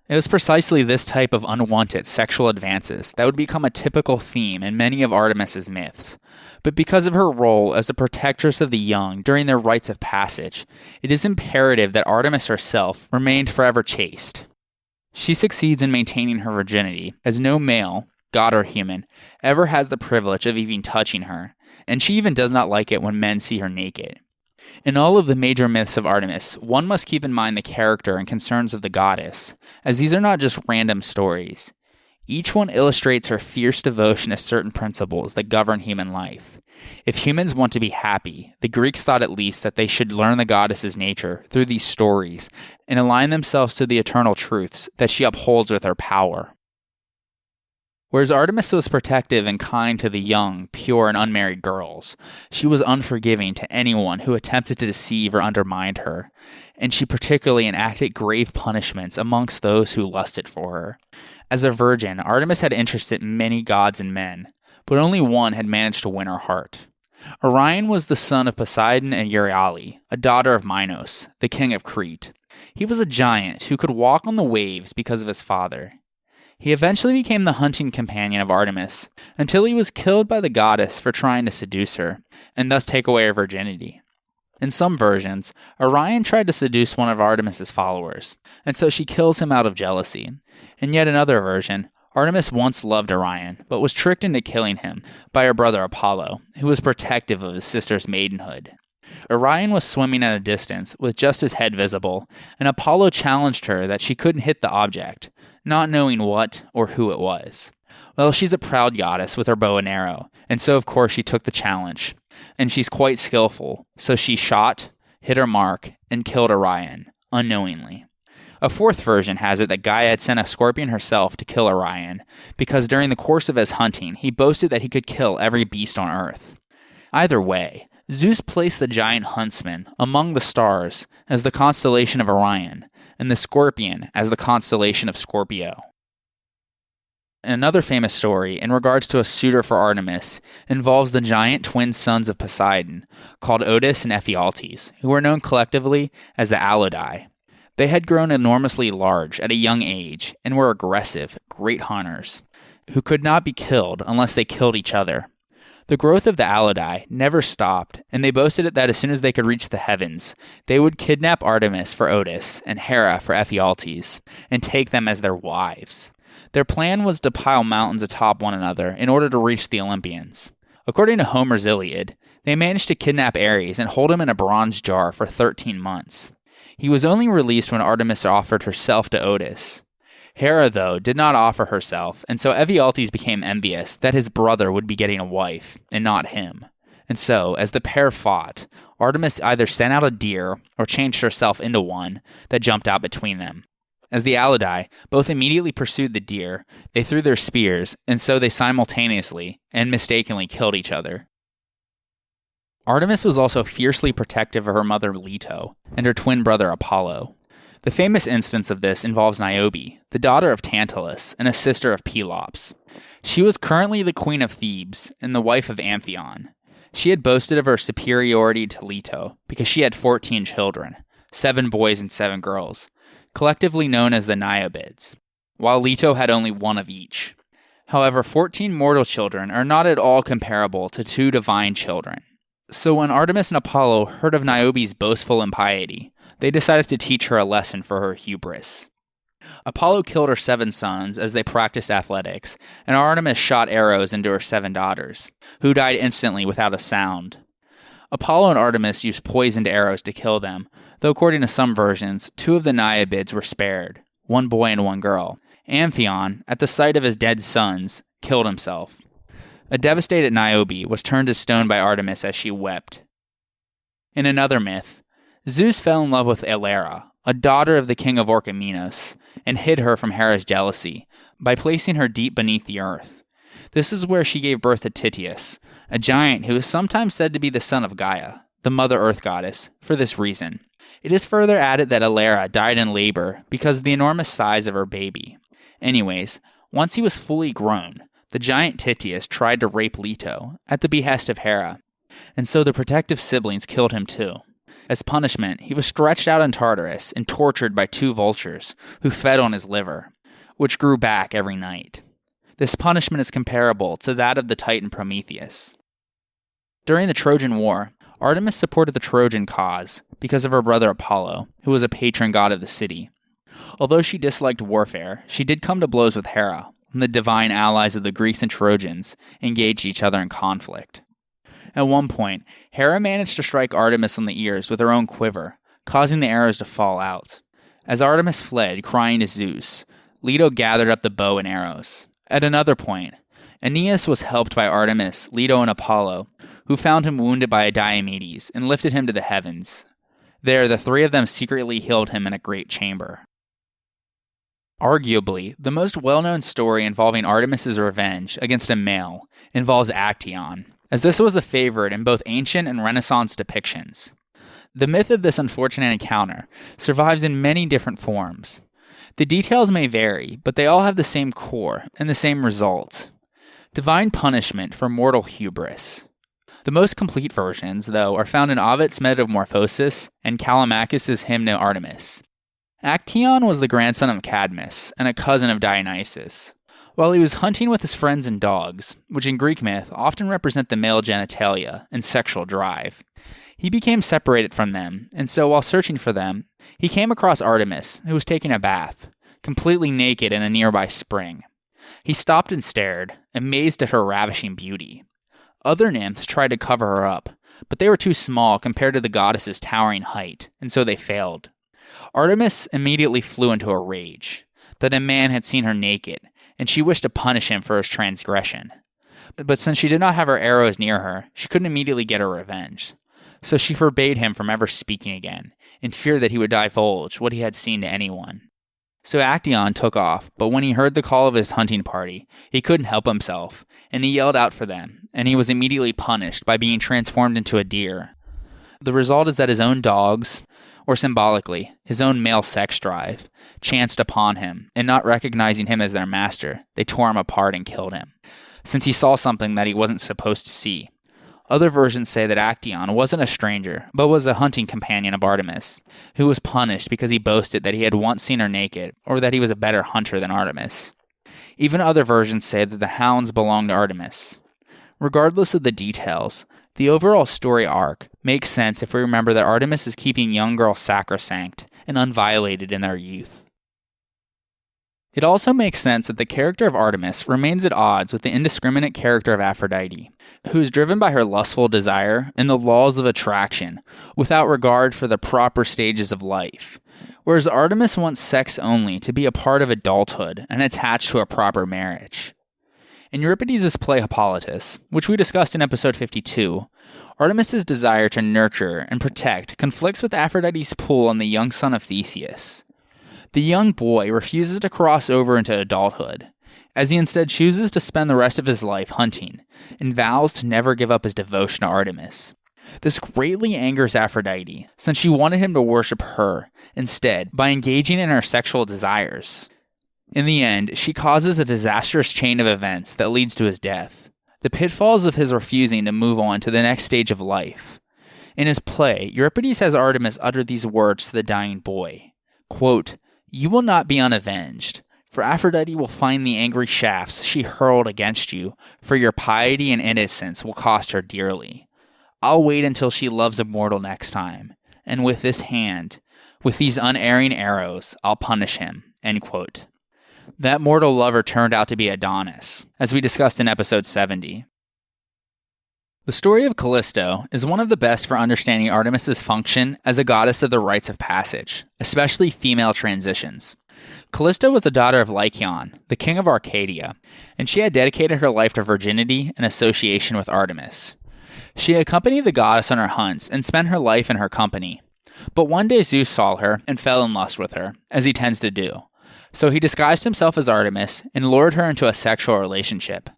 It was precisely this type of unwanted sexual advances that would become a typical theme in many of Artemis's myths, but because of her role as a protectress of the young during their rites of passage, it is imperative that Artemis herself remained forever chaste. She succeeds in maintaining her virginity, as no male, god or human, ever has the privilege of even touching her, and she even does not like it when men see her naked. In all of the major myths of Artemis, one must keep in mind the character and concerns of the goddess, as these are not just random stories. Each one illustrates her fierce devotion to certain principles that govern human life. If humans want to be happy, the Greeks thought at least that they should learn the goddess's nature through these stories and align themselves to the eternal truths that she upholds with her power. Whereas Artemis was protective and kind to the young, pure, and unmarried girls, she was unforgiving to anyone who attempted to deceive or undermine her, and she particularly enacted grave punishments amongst those who lusted for her. As a virgin, Artemis had interested many gods and men, but only one had managed to win her heart. Orion was the son of Poseidon and Euryale, a daughter of Minos, the king of Crete. He was a giant who could walk on the waves because of his father. He eventually became the hunting companion of Artemis, until he was killed by the goddess for trying to seduce her, and thus take away her virginity. In some versions, Orion tried to seduce one of Artemis's followers, and so she kills him out of jealousy. In yet another version, Artemis once loved Orion, but was tricked into killing him by her brother Apollo, who was protective of his sister's maidenhood. Orion was swimming at a distance, with just his head visible, and Apollo challenged her that she couldn't hit the object, not knowing what or who it was. Well, she's a proud goddess with her bow and arrow, and so of course she took the challenge. And she's quite skillful, so she shot, hit her mark, and killed Orion, unknowingly. A fourth version has it that Gaia had sent a scorpion herself to kill Orion, because during the course of his hunting, he boasted that he could kill every beast on Earth. Either way, Zeus placed the giant huntsman among the stars as the constellation of Orion, and the scorpion as the constellation of Scorpio. Another famous story in regards to a suitor for Artemis involves the giant twin sons of Poseidon, called Otis and Ephialtes, who were known collectively as the Allodae. They had grown enormously large at a young age and were aggressive, great hunters, who could not be killed unless they killed each other. The growth of the Allodae never stopped, and they boasted that as soon as they could reach the heavens, they would kidnap Artemis for Otis and Hera for Ephialtes, and take them as their wives. Their plan was to pile mountains atop one another in order to reach the Olympians. According to Homer's Iliad, they managed to kidnap Ares and hold him in a bronze jar for 13 months. He was only released when Artemis offered herself to Otis. Hera, though, did not offer herself, and so Ephialtes became envious that his brother would be getting a wife, and not him. And so, as the pair fought, Artemis either sent out a deer or changed herself into one that jumped out between them. As the Allodae both immediately pursued the deer, they threw their spears, and so they simultaneously and mistakenly killed each other. Artemis was also fiercely protective of her mother Leto and her twin brother Apollo. The famous instance of this involves Niobe, the daughter of Tantalus and a sister of Pelops. She was currently the queen of Thebes and the wife of Amphion. She had boasted of her superiority to Leto because she had 14 children, 7 boys and 7 girls, collectively known as the Niobids, while Leto had only 1 of each. However, 14 mortal children are not at all comparable to 2 divine children. So when Artemis and Apollo heard of Niobe's boastful impiety, they decided to teach her a lesson for her hubris. Apollo killed her 7 sons as they practiced athletics, and Artemis shot arrows into her 7 daughters, who died instantly without a sound. Apollo and Artemis used poisoned arrows to kill them, though according to some versions, 2 of the Niobids were spared, 1 boy and 1 girl. Amphion, at the sight of his dead sons, killed himself. A devastated Niobe was turned to stone by Artemis as she wept. In another myth, Zeus fell in love with Elara, a daughter of the king of Orchomenos, and hid her from Hera's jealousy by placing her deep beneath the earth. This is where she gave birth to Tityus, a giant who is sometimes said to be the son of Gaia, the Mother Earth goddess, for this reason. It is further added that Alara died in labor because of the enormous size of her baby. Anyways, once he was fully grown, the giant Tityus tried to rape Leto at the behest of Hera, and so the protective siblings killed him too. As punishment, he was stretched out in Tartarus and tortured by 2 vultures who fed on his liver, which grew back every night. This punishment is comparable to that of the Titan Prometheus. During the Trojan War, Artemis supported the Trojan cause because of her brother Apollo, who was a patron god of the city. Although she disliked warfare, she did come to blows with Hera, when the divine allies of the Greeks and Trojans engaged each other in conflict. At one point, Hera managed to strike Artemis on the ears with her own quiver, causing the arrows to fall out. As Artemis fled, crying to Zeus, Leto gathered up the bow and arrows. At another point, Aeneas was helped by Artemis, Leto, and Apollo, who found him wounded by a Diomedes and lifted him to the heavens. There, the 3 of them secretly healed him in a great chamber. Arguably, the most well-known story involving Artemis's revenge against a male involves Actaeon, as this was a favorite in both ancient and Renaissance depictions. The myth of this unfortunate encounter survives in many different forms. The details may vary, but they all have the same core and the same result: divine punishment for mortal hubris. The most complete versions, though, are found in Ovid's Metamorphosis and Callimachus's Hymn to Artemis. Actaeon was the grandson of Cadmus and a cousin of Dionysus. While he was hunting with his friends and dogs, which in Greek myth often represent the male genitalia and sexual drive, he became separated from them, and so while searching for them, he came across Artemis, who was taking a bath, completely naked in a nearby spring. He stopped and stared, amazed at her ravishing beauty. Other nymphs tried to cover her up, but they were too small compared to the goddess's towering height, and so they failed. Artemis immediately flew into a rage that a man had seen her naked, and she wished to punish him for his transgression. But since she did not have her arrows near her, she couldn't immediately get her revenge. So she forbade him from ever speaking again, in fear that he would divulge what he had seen to anyone. So Actaeon took off, but when he heard the call of his hunting party, he couldn't help himself, and he yelled out for them, and he was immediately punished by being transformed into a deer. The result is that his own dogs, or symbolically, his own male sex drive, chanced upon him, and not recognizing him as their master, they tore him apart and killed him, since he saw something that he wasn't supposed to see. Other versions say that Actaeon wasn't a stranger, but was a hunting companion of Artemis, who was punished because he boasted that he had once seen her naked, or that he was a better hunter than Artemis. Even other versions say that the hounds belonged to Artemis. Regardless of the details, the overall story arc makes sense if we remember that Artemis is keeping young girls sacrosanct and unviolated in their youth. It also makes sense that the character of Artemis remains at odds with the indiscriminate character of Aphrodite, who is driven by her lustful desire and the laws of attraction, without regard for the proper stages of life, whereas Artemis wants sex only to be a part of adulthood and attached to a proper marriage. In Euripides' play Hippolytus, which we discussed in episode 52, Artemis' desire to nurture and protect conflicts with Aphrodite's pull on the young son of Theseus. The young boy refuses to cross over into adulthood, as he instead chooses to spend the rest of his life hunting, and vows to never give up his devotion to Artemis. This greatly angers Aphrodite, since she wanted him to worship her instead by engaging in her sexual desires. In the end, she causes a disastrous chain of events that leads to his death, the pitfalls of his refusing to move on to the next stage of life. In his play, Euripides has Artemis utter these words to the dying boy, quote, "You will not be unavenged, for Aphrodite will find the angry shafts she hurled against you, for your piety and innocence will cost her dearly. I'll wait until she loves a mortal next time, and with this hand, with these unerring arrows, I'll punish him." End quote. That mortal lover turned out to be Adonis, as we discussed in episode 70. The story of Callisto is one of the best for understanding Artemis' function as a goddess of the rites of passage, especially female transitions. Callisto was the daughter of Lycaon, the king of Arcadia, and she had dedicated her life to virginity and association with Artemis. She accompanied the goddess on her hunts and spent her life in her company. But one day Zeus saw her and fell in lust with her, as he tends to do. So he disguised himself as Artemis and lured her into a sexual relationship.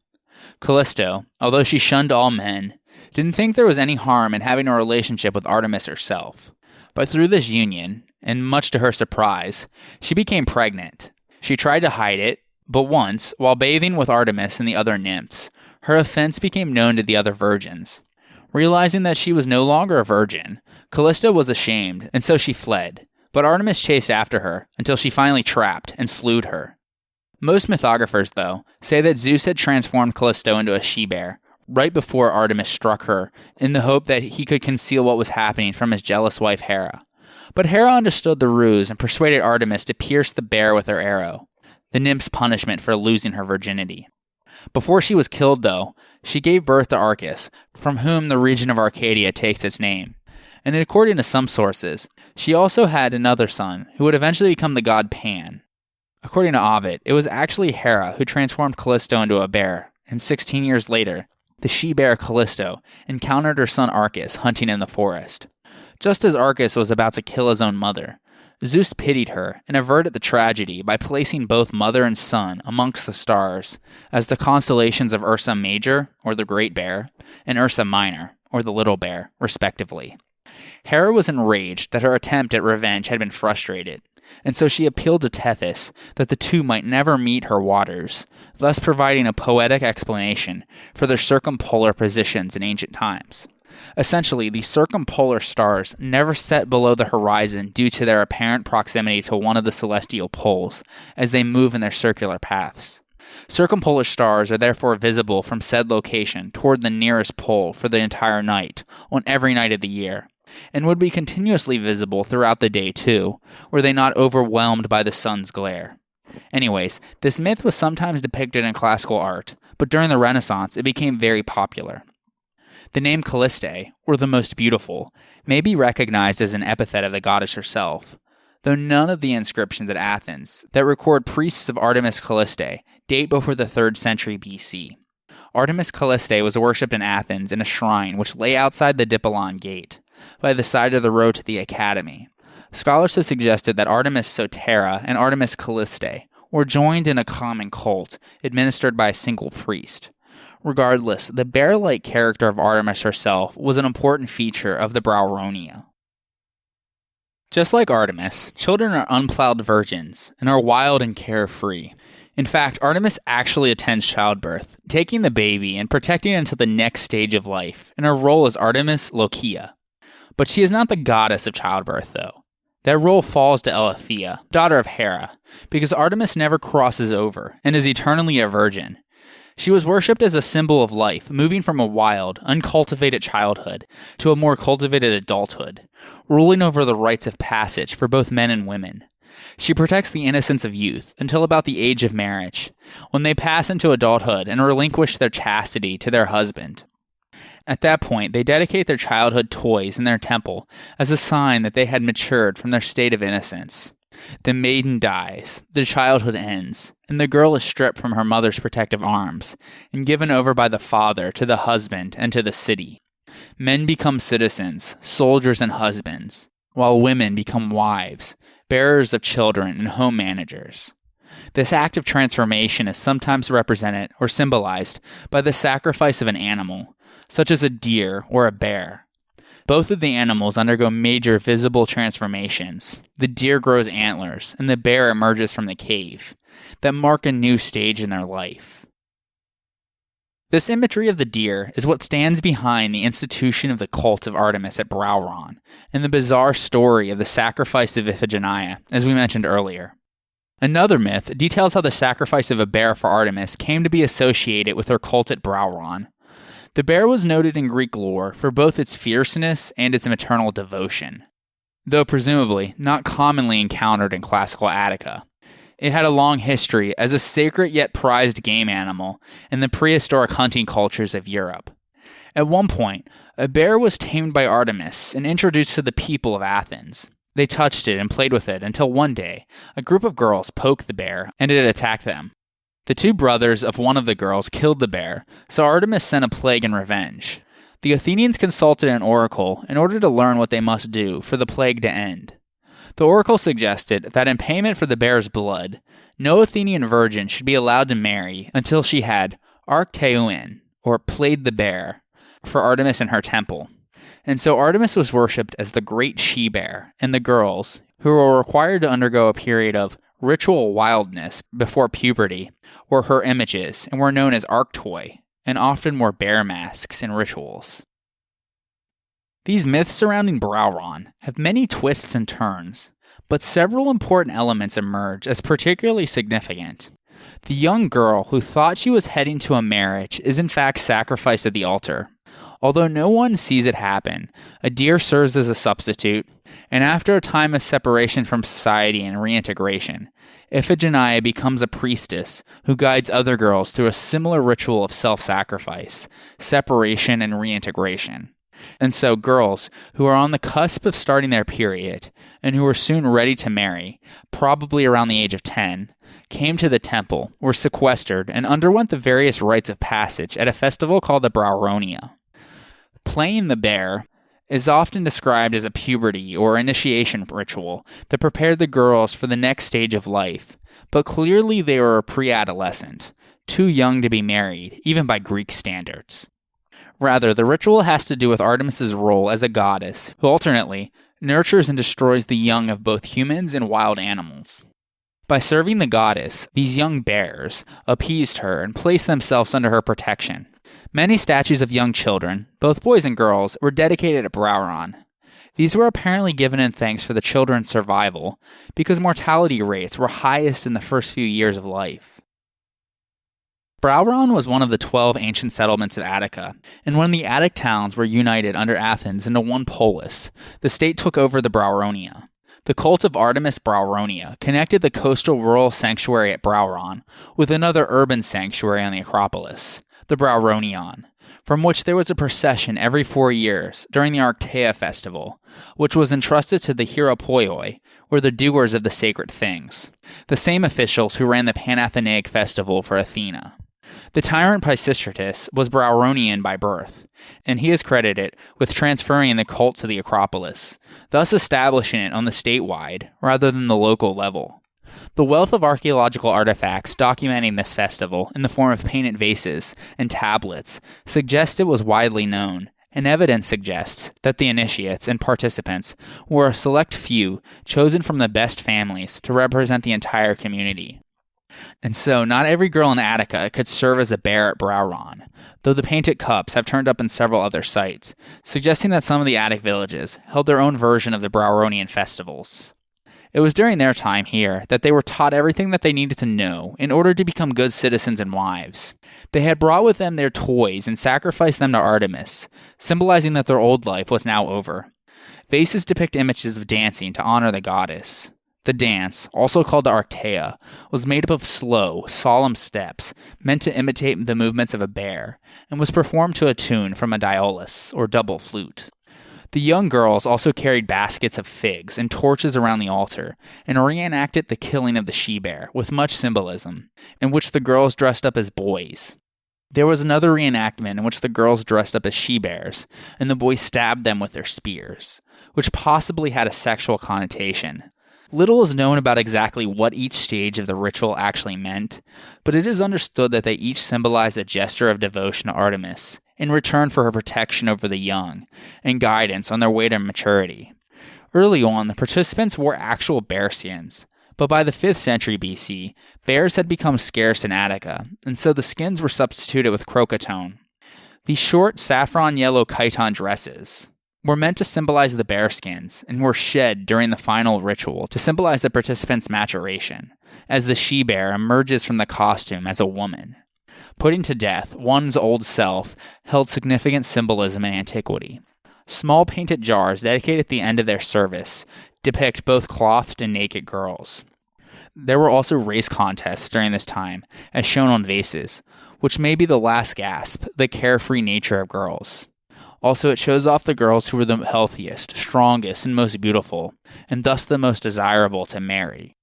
Callisto, although she shunned all men, didn't think there was any harm in having a relationship with Artemis herself. But through this union, and much to her surprise, she became pregnant. She tried to hide it, but once, while bathing with Artemis and the other nymphs, her offense became known to the other virgins. Realizing that she was no longer a virgin, Callisto was ashamed, and so she fled. But Artemis chased after her until she finally trapped and slew her. Most mythographers, though, say that Zeus had transformed Callisto into a she-bear right before Artemis struck her in the hope that he could conceal what was happening from his jealous wife Hera. But Hera understood the ruse and persuaded Artemis to pierce the bear with her arrow, the nymph's punishment for losing her virginity. Before she was killed, though, she gave birth to Arcas, from whom the region of Arcadia takes its name. And according to some sources, she also had another son who would eventually become the god Pan. According to Ovid, it was actually Hera who transformed Callisto into a bear, and 16 years later, the she-bear Callisto encountered her son Arcas hunting in the forest. Just as Arcas was about to kill his own mother, Zeus pitied her and averted the tragedy by placing both mother and son amongst the stars as the constellations of Ursa Major, or the Great Bear, and Ursa Minor, or the Little Bear, respectively. Hera was enraged that her attempt at revenge had been frustrated, and so she appealed to Tethys that the two might never meet her waters, thus providing a poetic explanation for their circumpolar positions in ancient times. Essentially, the circumpolar stars never set below the horizon due to their apparent proximity to one of the celestial poles as they move in their circular paths. Circumpolar stars are therefore visible from said location toward the nearest pole for the entire night, on every night of the year, and would be continuously visible throughout the day too, were they not overwhelmed by the sun's glare. Anyways, this myth was sometimes depicted in classical art, but during the Renaissance it became very popular. The name Calliste, or the most beautiful, may be recognized as an epithet of the goddess herself, though none of the inscriptions at Athens that record priests of Artemis Calliste date before the 3rd century BC. Artemis Calliste was worshipped in Athens in a shrine which lay outside the Dippolon Gate, by the side of the road to the academy. Scholars have suggested that Artemis Sotera and Artemis Calliste were joined in a common cult administered by a single priest. Regardless, the bear-like character of Artemis herself was an important feature of the Brauronia. Just like Artemis, children are unplowed virgins and are wild and carefree. In fact, Artemis actually attends childbirth, taking the baby and protecting it until the next stage of life, in her role as Artemis Lochia. But she is not the goddess of childbirth, though. That role falls to Eileithyia, daughter of Hera, because Artemis never crosses over and is eternally a virgin. She was worshipped as a symbol of life, moving from a wild, uncultivated childhood to a more cultivated adulthood, ruling over the rites of passage for both men and women. She protects the innocence of youth until about the age of marriage, when they pass into adulthood and relinquish their chastity to their husband. At that point, they dedicate their childhood toys in their temple as a sign that they had matured from their state of innocence. The maiden dies, the childhood ends, and the girl is stripped from her mother's protective arms and given over by the father to the husband and to the city. Men become citizens, soldiers, and husbands, while women become wives, bearers of children, and home managers. This act of transformation is sometimes represented or symbolized by the sacrifice of an animal, such as a deer or a bear. Both of the animals undergo major visible transformations. The deer grows antlers, and the bear emerges from the cave, that mark a new stage in their life. This imagery of the deer is what stands behind the institution of the cult of Artemis at Brauron, and the bizarre story of the sacrifice of Iphigenia, as we mentioned earlier. Another myth details how the sacrifice of a bear for Artemis came to be associated with her cult at Brauron. The bear was noted in Greek lore for both its fierceness and its maternal devotion, though presumably not commonly encountered in classical Attica. It had a long history as a sacred yet prized game animal in the prehistoric hunting cultures of Europe. At one point, a bear was tamed by Artemis and introduced to the people of Athens. They touched it and played with it until one day, a group of girls poked the bear and it attacked them. The two brothers of one of the girls killed the bear, so Artemis sent a plague in revenge. The Athenians consulted an oracle in order to learn what they must do for the plague to end. The oracle suggested that in payment for the bear's blood, no Athenian virgin should be allowed to marry until she had arkteuin, or played the bear, for Artemis in her temple. And so Artemis was worshipped as the great she-bear, and the girls, who were required to undergo a period of ritual wildness before puberty, were her images and were known as arktoi, and often wore bear masks in rituals. These myths surrounding Brauron have many twists and turns, but several important elements emerge as particularly significant. The young girl who thought she was heading to a marriage is in fact sacrificed at the altar. Although no one sees it happen, a deer serves as a substitute, and after a time of separation from society and reintegration, Iphigenia becomes a priestess who guides other girls through a similar ritual of self-sacrifice, separation, and reintegration. And so girls who are on the cusp of starting their period, and who are soon ready to marry, probably around the age of 10, came to the temple, were sequestered, and underwent the various rites of passage at a festival called the Brauronia. Playing the bear is often described as a puberty or initiation ritual that prepared the girls for the next stage of life, but clearly they were pre-adolescent, too young to be married, even by Greek standards. Rather, the ritual has to do with Artemis's role as a goddess, who alternately nurtures and destroys the young of both humans and wild animals. By serving the goddess, these young bears appeased her and placed themselves under her protection. Many statues of young children, both boys and girls, were dedicated at Brauron. These were apparently given in thanks for the children's survival, because mortality rates were highest in the first few years of life. Brauron was one of the 12 ancient settlements of Attica, and when the Attic towns were united under Athens into one polis, the state took over the Brauronia. The cult of Artemis Brauronia connected the coastal rural sanctuary at Brauron with another urban sanctuary on the Acropolis, the Brauronion, from which there was a procession every 4 years during the Arctea festival, which was entrusted to the Hieropoioi, or the doers of the sacred things, the same officials who ran the Panathenaic festival for Athena. The tyrant Pisistratus was Brauronian by birth, and he is credited with transferring the cult to the Acropolis, thus establishing it on the statewide rather than the local level. The wealth of archaeological artifacts documenting this festival in the form of painted vases and tablets suggests it was widely known, and evidence suggests that the initiates and participants were a select few chosen from the best families to represent the entire community. And so, not every girl in Attica could serve as a bear at Brauron, though the painted cups have turned up in several other sites, suggesting that some of the Attic villages held their own version of the Brauronian festivals. It was during their time here that they were taught everything that they needed to know in order to become good citizens and wives. They had brought with them their toys and sacrificed them to Artemis, symbolizing that their old life was now over. Vases depict images of dancing to honor the goddess. The dance, also called the Artea, was made up of slow, solemn steps meant to imitate the movements of a bear, and was performed to a tune from a diolus, or double flute. The young girls also carried baskets of figs and torches around the altar, and reenacted the killing of the she-bear with much symbolism, in which the girls dressed up as boys. There was another reenactment in which the girls dressed up as she-bears, and the boys stabbed them with their spears, which possibly had a sexual connotation. Little is known about exactly what each stage of the ritual actually meant, but it is understood that they each symbolized a gesture of devotion to Artemis in return for her protection over the young and guidance on their way to maturity. Early on, the participants wore actual bear skins, but by the 5th century BC, bears had become scarce in Attica, and so the skins were substituted with crocatone. These short saffron yellow chiton dresses were meant to symbolize the bearskins and were shed during the final ritual to symbolize the participants' maturation, as the she-bear emerges from the costume as a woman. Putting to death one's old self held significant symbolism in antiquity. Small painted jars dedicated at the end of their service depict both clothed and naked girls. There were also race contests during this time, as shown on vases, which may be the last gasp, the carefree nature of girls. Also, it shows off the girls who were the healthiest, strongest, and most beautiful, and thus the most desirable to marry.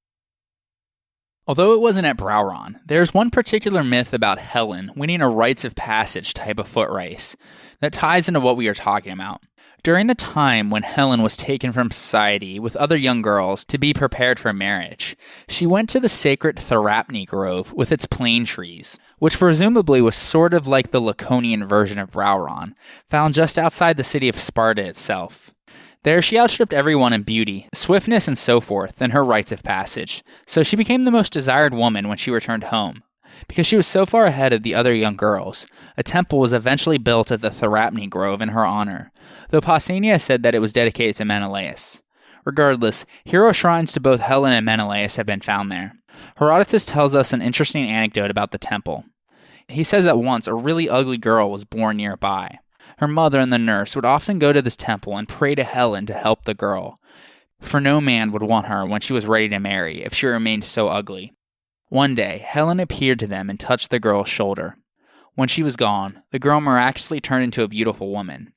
Although it wasn't at Brauron, there's one particular myth about Helen winning a rites of passage type of foot race that ties into what we are talking about. During the time when Helen was taken from society with other young girls to be prepared for marriage, she went to the sacred Therapne Grove with its plane trees, which presumably was sort of like the Laconian version of Browron, found just outside the city of Sparta itself. There she outstripped everyone in beauty, swiftness, and so forth in her rites of passage, so she became the most desired woman when she returned home. Because she was so far ahead of the other young girls, a temple was eventually built at the Therapne Grove in her honor, though Pausanias said that it was dedicated to Menelaus. Regardless, hero shrines to both Helen and Menelaus have been found there. Herodotus tells us an interesting anecdote about the temple. He says that once a really ugly girl was born nearby. Her mother and the nurse would often go to this temple and pray to Helen to help the girl, for no man would want her when she was ready to marry if she remained so ugly. One day, Helen appeared to them and touched the girl's shoulder. When she was gone, the girl miraculously turned into a beautiful woman.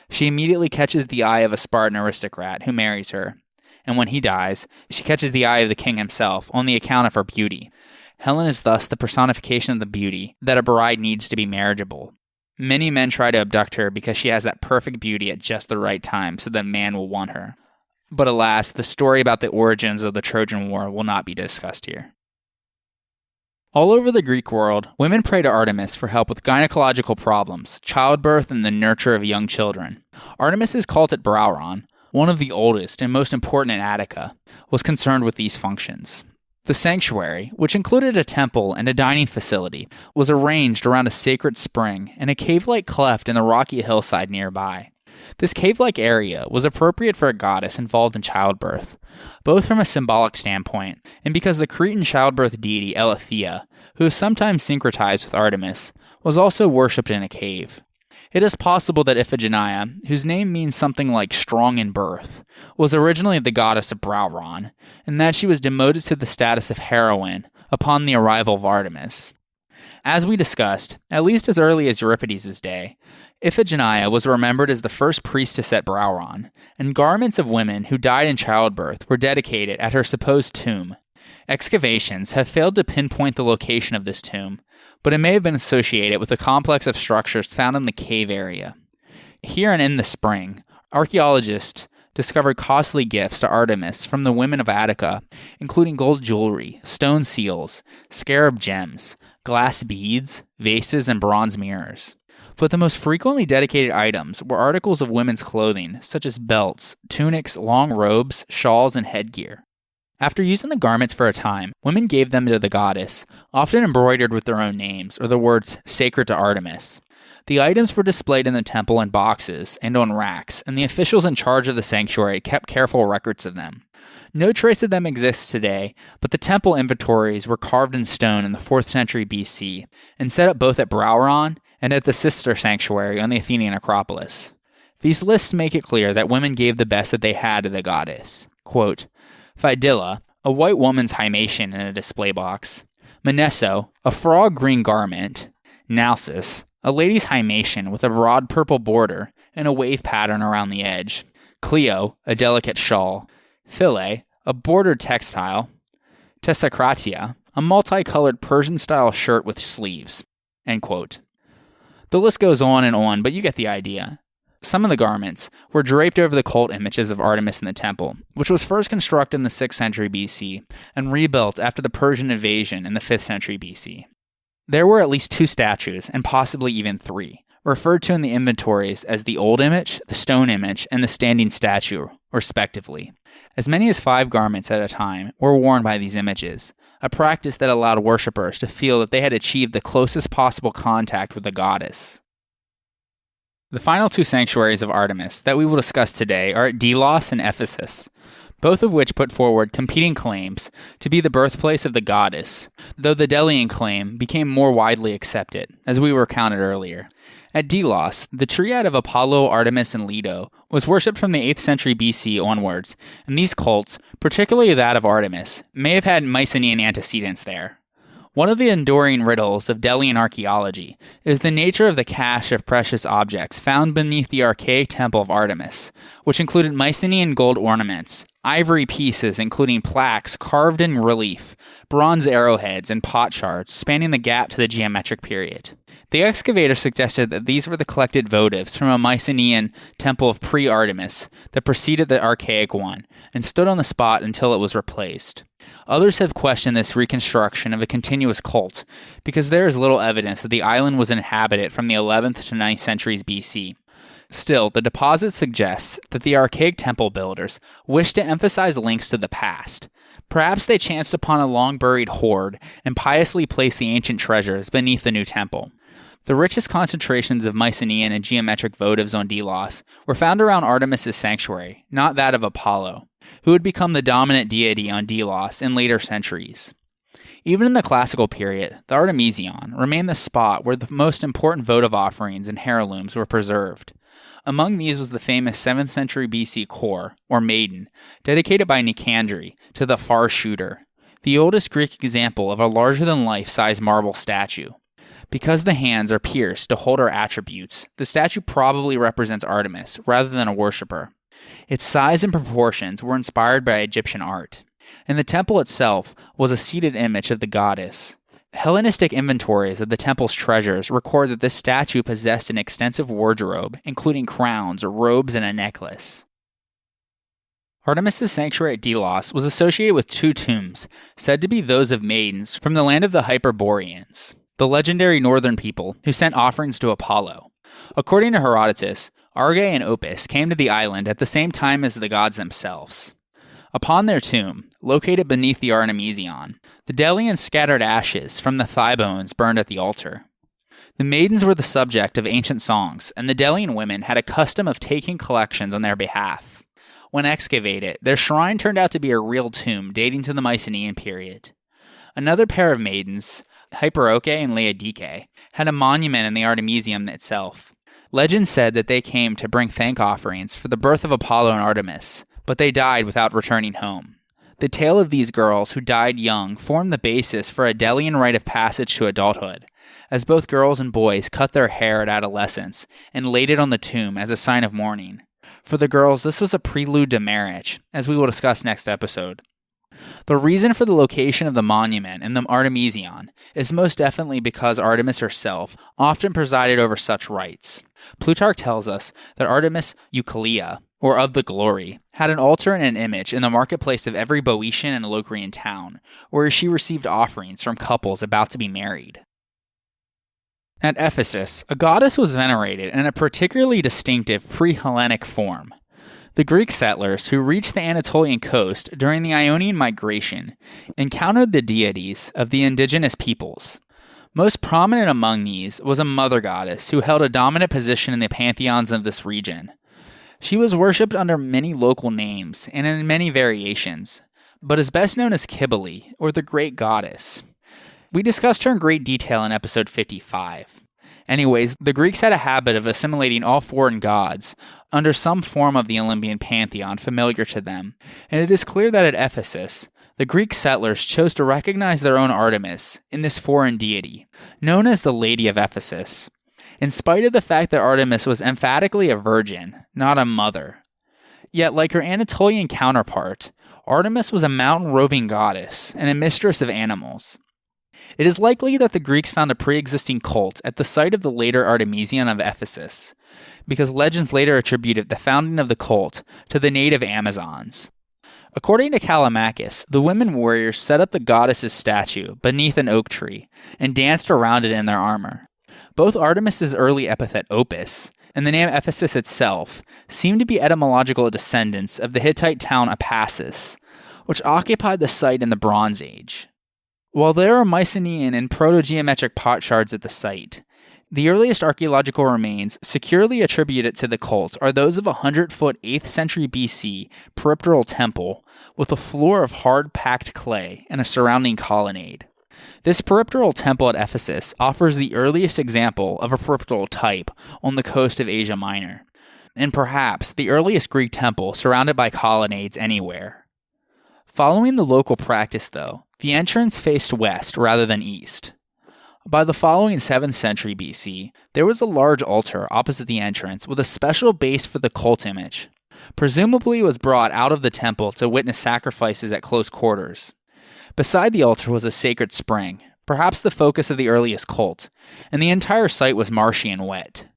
She immediately catches the eye of a Spartan aristocrat who marries her, and when he dies, she catches the eye of the king himself on the account of her beauty. Helen is thus the personification of the beauty that a bride needs to be marriageable. Many men try to abduct her because she has that perfect beauty at just the right time so that a man will want her. But alas, the story about the origins of the Trojan War will not be discussed here. All over the Greek world, women pray to Artemis for help with gynecological problems, childbirth, and the nurture of young children. Artemis's cult at Brauron, one of the oldest and most important in Attica, was concerned with these functions. The sanctuary, which included a temple and a dining facility, was arranged around a sacred spring and a cave-like cleft in the rocky hillside nearby. This cave-like area was appropriate for a goddess involved in childbirth, both from a symbolic standpoint and because the Cretan childbirth deity Elathea, who is sometimes syncretized with Artemis, was also worshipped in a cave. It is possible that Iphigenia, whose name means something like strong in birth, was originally the goddess of Brauron, and that she was demoted to the status of heroine upon the arrival of Artemis. As we discussed, at least as early as Euripides' day, Iphigenia was remembered as the first priestess at Brauron, and garments of women who died in childbirth were dedicated at her supposed tomb. Excavations have failed to pinpoint the location of this tomb, but it may have been associated with a complex of structures found in the cave area. Here and in the spring, archaeologists discovered costly gifts to Artemis from the women of Attica, including gold jewelry, stone seals, scarab gems, glass beads, vases, and bronze mirrors. But the most frequently dedicated items were articles of women's clothing, such as belts, tunics, long robes, shawls, and headgear. After using the garments for a time, women gave them to the goddess, often embroidered with their own names or the words "sacred to Artemis." The items were displayed in the temple in boxes and on racks, and the officials in charge of the sanctuary kept careful records of them. No trace of them exists today, but the temple inventories were carved in stone in the 4th century BC and set up both at Brauron and at the sister sanctuary on the Athenian Acropolis. These lists make it clear that women gave the best that they had to the goddess. Quote, Phidilla, a white woman's hymation in a display box. Menesso, a frog green garment. Nalcis, a lady's hymation with a broad purple border and a wave pattern around the edge. Clio, a delicate shawl. Philae, a bordered textile. Tessacratia, a multicolored Persian-style shirt with sleeves. End quote. The list goes on, but you get the idea. Some of the garments were draped over the cult images of Artemis in the temple, which was first constructed in the 6th century BC and rebuilt after the Persian invasion in the 5th century BC. There were at least 2 statues, and possibly even 3, referred to in the inventories as the old image, the stone image, and the standing statue, respectively. As many as 5 garments at a time were worn by these images, a practice that allowed worshippers to feel that they had achieved the closest possible contact with the goddess. The final 2 sanctuaries of Artemis that we will discuss today are at Delos and Ephesus, both of which put forward competing claims to be the birthplace of the goddess, though the Delian claim became more widely accepted, as we recounted earlier. At Delos, the triad of Apollo, Artemis, and Leto was worshipped from the 8th century BC onwards, and these cults, particularly that of Artemis, may have had Mycenaean antecedents there. One of the enduring riddles of Delian archaeology is the nature of the cache of precious objects found beneath the archaic temple of Artemis, which included Mycenaean gold ornaments, ivory pieces including plaques carved in relief, bronze arrowheads, and pot shards spanning the gap to the geometric period. The excavator suggested that these were the collected votives from a Mycenaean temple of pre-Artemis that preceded the archaic one, and stood on the spot until it was replaced. Others have questioned this reconstruction of a continuous cult, because there is little evidence that the island was inhabited from the 11th to 9th centuries BC. Still, the deposit suggests that the archaic temple builders wished to emphasize links to the past. Perhaps they chanced upon a long-buried hoard and piously placed the ancient treasures beneath the new temple. The richest concentrations of Mycenaean and geometric votives on Delos were found around Artemis' sanctuary, not that of Apollo, who would become the dominant deity on Delos in later centuries. Even in the classical period, the Artemision remained the spot where the most important votive offerings and heirlooms were preserved. Among these was the famous 7th century BC core, or maiden, dedicated by Nicandre to the far shooter, the oldest Greek example of a larger-than-life size marble statue. Because the hands are pierced to hold her attributes, the statue probably represents Artemis rather than a worshipper. Its size and proportions were inspired by Egyptian art, and the temple itself was a seated image of the goddess. Hellenistic inventories of the temple's treasures record that this statue possessed an extensive wardrobe, including crowns, robes, and a necklace. Artemis' sanctuary at Delos was associated with two tombs, said to be those of maidens from the land of the Hyperboreans, the legendary northern people who sent offerings to Apollo. According to Herodotus, Arge and Opis came to the island at the same time as the gods themselves. Upon their tomb, located beneath the Artemision, the Delians scattered ashes from the thigh bones burned at the altar. The maidens were the subject of ancient songs, and the Delian women had a custom of taking collections on their behalf. When excavated, their shrine turned out to be a real tomb dating to the Mycenaean period. Another pair of maidens, Hyperoke and Laodike, had a monument in the Artemision itself. Legend said that they came to bring thank offerings for the birth of Apollo and Artemis, but they died without returning home. The tale of these girls who died young formed the basis for a Delian rite of passage to adulthood, as both girls and boys cut their hair at adolescence and laid it on the tomb as a sign of mourning. For the girls, this was a prelude to marriage, as we will discuss next episode. The reason for the location of the monument in the Artemision is most definitely because Artemis herself often presided over such rites. Plutarch tells us that Artemis Eucalea, or of the glory, had an altar and an image in the marketplace of every Boeotian and Locrian town, where she received offerings from couples about to be married. At Ephesus, a goddess was venerated in a particularly distinctive pre-Hellenic form. The Greek settlers who reached the Anatolian coast during the Ionian migration encountered the deities of the indigenous peoples. Most prominent among these was a mother goddess who held a dominant position in the pantheons of this region. She was worshipped under many local names and in many variations, but is best known as Cybele, or the Great Goddess. We discussed her in great detail in episode 55. Anyways, the Greeks had a habit of assimilating all foreign gods under some form of the Olympian pantheon familiar to them, and it is clear that at Ephesus, the Greek settlers chose to recognize their own Artemis in this foreign deity, known as the Lady of Ephesus, in spite of the fact that Artemis was emphatically a virgin, not a mother. Yet, like her Anatolian counterpart, Artemis was a mountain-roving goddess and a mistress of animals. It is likely that the Greeks found a pre-existing cult at the site of the later Artemision of Ephesus, because legends later attributed the founding of the cult to the native Amazons. According to Callimachus, the women warriors set up the goddess's statue beneath an oak tree and danced around it in their armor. Both Artemis's early epithet Opis and the name Ephesus itself seem to be etymological descendants of the Hittite town Apassus, which occupied the site in the Bronze Age. While there are Mycenaean and proto-geometric pot shards at the site, the earliest archaeological remains securely attributed to the cult are those of a 100-foot 8th century BC peripteral temple with a floor of hard-packed clay and a surrounding colonnade. This peripteral temple at Ephesus offers the earliest example of a peripteral type on the coast of Asia Minor, and perhaps the earliest Greek temple surrounded by colonnades anywhere. Following the local practice, though, the entrance faced west rather than east. By the following 7th century BC, there was a large altar opposite the entrance with a special base for the cult image. Presumably it was brought out of the temple to witness sacrifices at close quarters. Beside the altar was a sacred spring, perhaps the focus of the earliest cult, and the entire site was marshy and wet.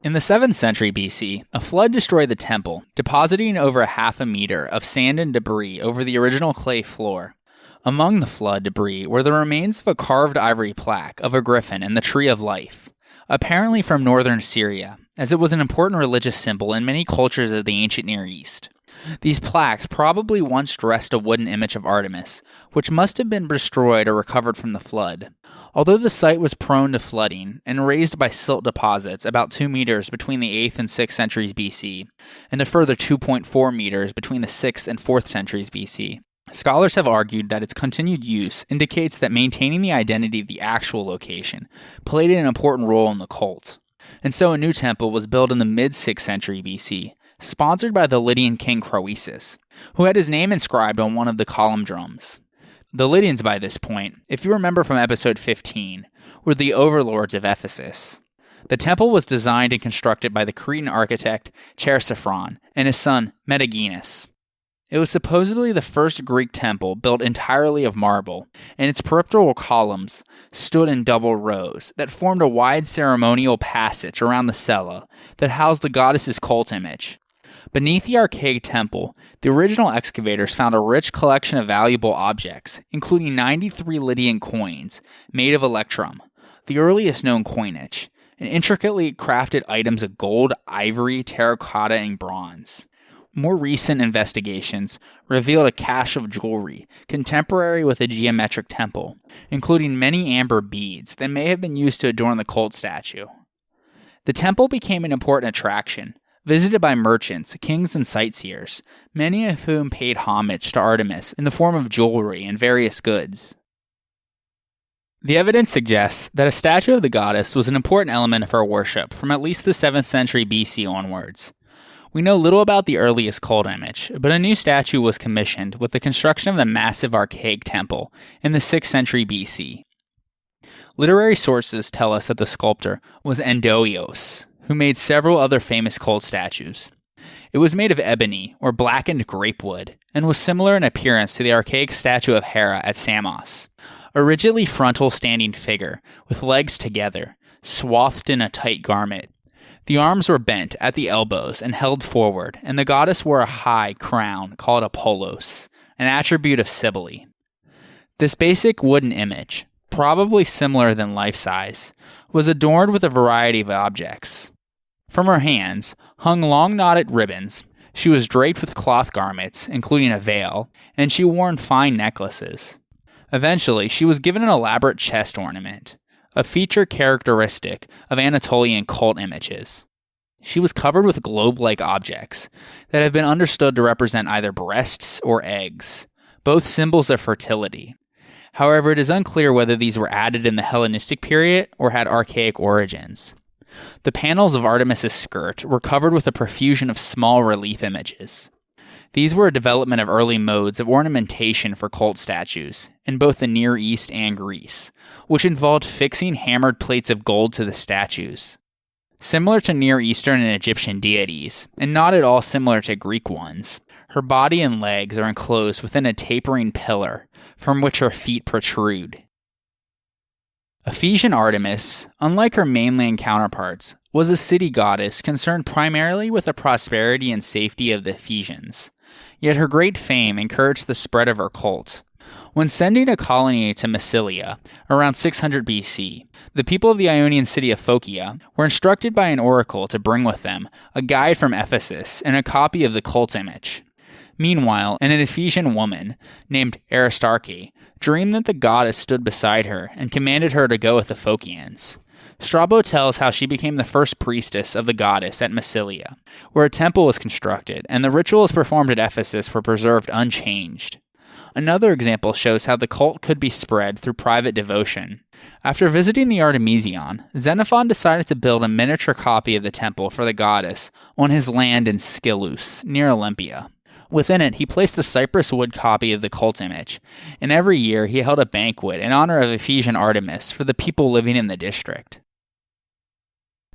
In the 7th century BC, a flood destroyed the temple, depositing over 1/2 meter of sand and debris over the original clay floor. Among the flood debris were the remains of a carved ivory plaque of a griffin and the Tree of Life, apparently from northern Syria, as it was an important religious symbol in many cultures of the ancient Near East. These plaques probably once dressed a wooden image of Artemis, which must have been destroyed or recovered from the flood. Although the site was prone to flooding and raised by silt deposits about 2 meters between the 8th and 6th centuries BC, and a further 2.4 meters between the 6th and 4th centuries BC, scholars have argued that its continued use indicates that maintaining the identity of the actual location played an important role in the cult. And so a new temple was built in the mid-6th century BC, sponsored by the Lydian king Croesus, who had his name inscribed on one of the column drums. The Lydians by this point, if you remember from episode 15, were the overlords of Ephesus. The temple was designed and constructed by the Cretan architect Chersiphron and his son Metagenes. It was supposedly the first Greek temple built entirely of marble, and its peripteral columns stood in double rows that formed a wide ceremonial passage around the cella that housed the goddess's cult image. Beneath the archaic temple, the original excavators found a rich collection of valuable objects, including 93 Lydian coins made of electrum, the earliest known coinage, and intricately crafted items of gold, ivory, terracotta, and bronze. More recent investigations revealed a cache of jewelry contemporary with the geometric temple, including many amber beads that may have been used to adorn the cult statue. The temple became an important attraction, visited by merchants, kings, and sightseers, many of whom paid homage to Artemis in the form of jewelry and various goods. The evidence suggests that a statue of the goddess was an important element of her worship from at least the 7th century BC onwards. We know little about the earliest cult image, but a new statue was commissioned with the construction of the massive archaic temple in the 6th century BC. Literary sources tell us that the sculptor was Endoios, who made several other famous cult statues. It was made of ebony, or blackened grapewood, and was similar in appearance to the archaic statue of Hera at Samos, a rigidly frontal standing figure with legs together, swathed in a tight garment. The arms were bent at the elbows and held forward, and the goddess wore a high crown called a polos, an attribute of Cybele. This basic wooden image, probably similar than life-size, was adorned with a variety of objects. From her hands hung long knotted ribbons, she was draped with cloth garments, including a veil, and she wore fine necklaces. Eventually, she was given an elaborate chest ornament, a feature characteristic of Anatolian cult images. She was covered with globe-like objects that have been understood to represent either breasts or eggs, both symbols of fertility. However, it is unclear whether these were added in the Hellenistic period or had archaic origins. The panels of Artemis's skirt were covered with a profusion of small relief images. These were a development of early modes of ornamentation for cult statues, in both the Near East and Greece, which involved fixing hammered plates of gold to the statues. Similar to Near Eastern and Egyptian deities, and not at all similar to Greek ones, her body and legs are enclosed within a tapering pillar, from which her feet protrude. Ephesian Artemis, unlike her mainland counterparts, was a city goddess concerned primarily with the prosperity and safety of the Ephesians. Yet her great fame encouraged the spread of her cult. When sending a colony to Massilia, around 600 BC, the people of the Ionian city of Phocia were instructed by an oracle to bring with them a guide from Ephesus and a copy of the cult image. Meanwhile, an Ephesian woman, named Aristarche, dreamed that the goddess stood beside her and commanded her to go with the Phocians. Strabo tells how she became the first priestess of the goddess at Massilia, where a temple was constructed, and the rituals performed at Ephesus were preserved unchanged. Another example shows how the cult could be spread through private devotion. After visiting the Artemision, Xenophon decided to build a miniature copy of the temple for the goddess on his land in Scilus, near Olympia. Within it, he placed a cypress wood copy of the cult image, and every year he held a banquet in honor of Ephesian Artemis for the people living in the district.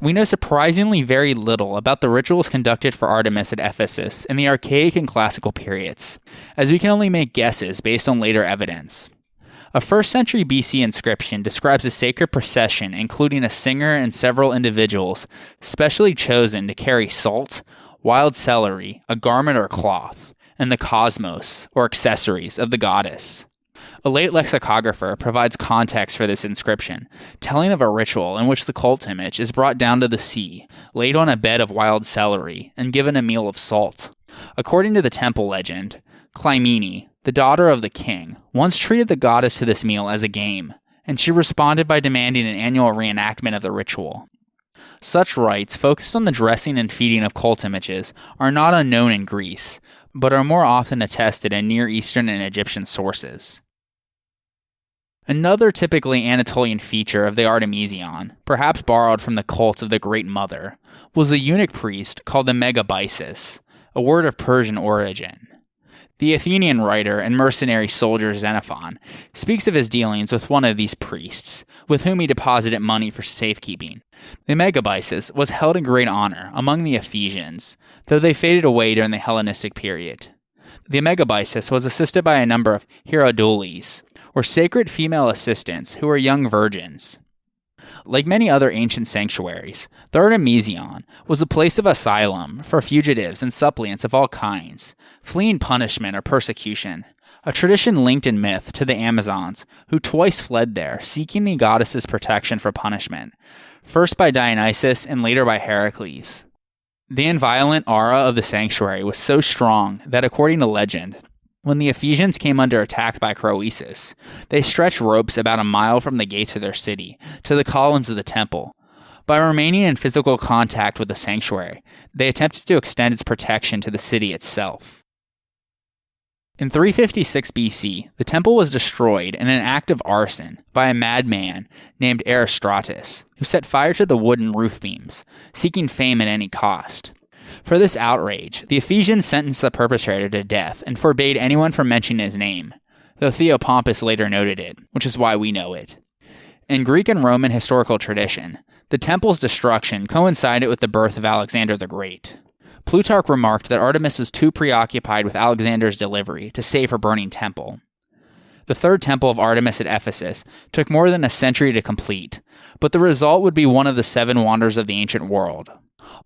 We know surprisingly very little about the rituals conducted for Artemis at Ephesus in the Archaic and Classical periods, as we can only make guesses based on later evidence. A 1st century BC inscription describes a sacred procession including a singer and several individuals specially chosen to carry salt, wild celery, a garment or cloth, and the cosmos, or accessories, of the goddess. A late lexicographer provides context for this inscription, telling of a ritual in which the cult image is brought down to the sea, laid on a bed of wild celery, and given a meal of salt. According to the temple legend, Clymene, the daughter of the king, once treated the goddess to this meal as a game, and she responded by demanding an annual reenactment of the ritual. Such rites, focused on the dressing and feeding of cult images, are not unknown in Greece, but are more often attested in Near Eastern and Egyptian sources. Another typically Anatolian feature of the Artemision, perhaps borrowed from the cult of the Great Mother, was the eunuch priest called the Megabyzus, a word of Persian origin. The Athenian writer and mercenary soldier Xenophon speaks of his dealings with one of these priests, with whom he deposited money for safekeeping. The Megabyzus was held in great honor among the Ephesians, though they faded away during the Hellenistic period. The Megabyzus was assisted by a number of hierodules, or sacred female assistants who were young virgins. Like many other ancient sanctuaries, the Artemision was a place of asylum for fugitives and suppliants of all kinds, fleeing punishment or persecution, a tradition linked in myth to the Amazons, who twice fled there, seeking the goddess's protection for punishment, first by Dionysus and later by Heracles. The inviolate aura of the sanctuary was so strong that, according to legend, when the Ephesians came under attack by Croesus, they stretched ropes about a mile from the gates of their city to the columns of the temple. By remaining in physical contact with the sanctuary, they attempted to extend its protection to the city itself. In 356 BC, the temple was destroyed in an act of arson by a madman named Erostratus, who set fire to the wooden roof beams, seeking fame at any cost. For this outrage, the Ephesians sentenced the perpetrator to death and forbade anyone from mentioning his name, though Theopompus later noted it, which is why we know it. In Greek and Roman historical tradition, the temple's destruction coincided with the birth of Alexander the Great. Plutarch remarked that Artemis was too preoccupied with Alexander's delivery to save her burning temple. The third temple of Artemis at Ephesus took more than a century to complete, but the result would be one of the 7 wonders of the ancient world.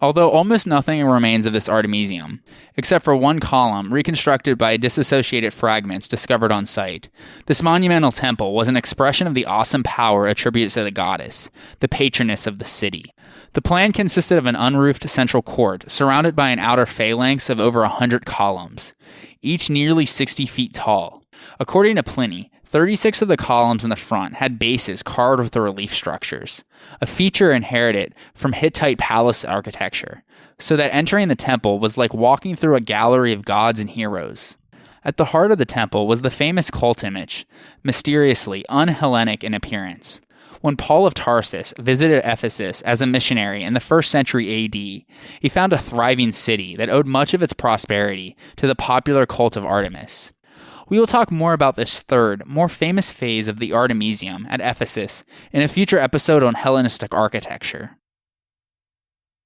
Although almost nothing remains of this Artemisium, except for one column reconstructed by disassociated fragments discovered on site, this monumental temple was an expression of the awesome power attributed to the goddess, the patroness of the city. The plan consisted of an unroofed central court surrounded by an outer phalanx of over 100 columns, each nearly 60 feet tall. According to Pliny, 36 of the columns in the front had bases carved with the relief structures, a feature inherited from Hittite palace architecture, so that entering the temple was like walking through a gallery of gods and heroes. At the heart of the temple was the famous cult image, mysteriously un-Hellenic in appearance. When Paul of Tarsus visited Ephesus as a missionary in the 1st century AD, he found a thriving city that owed much of its prosperity to the popular cult of Artemis. We will talk more about this third, more famous phase of the Artemisium at Ephesus in a future episode on Hellenistic architecture.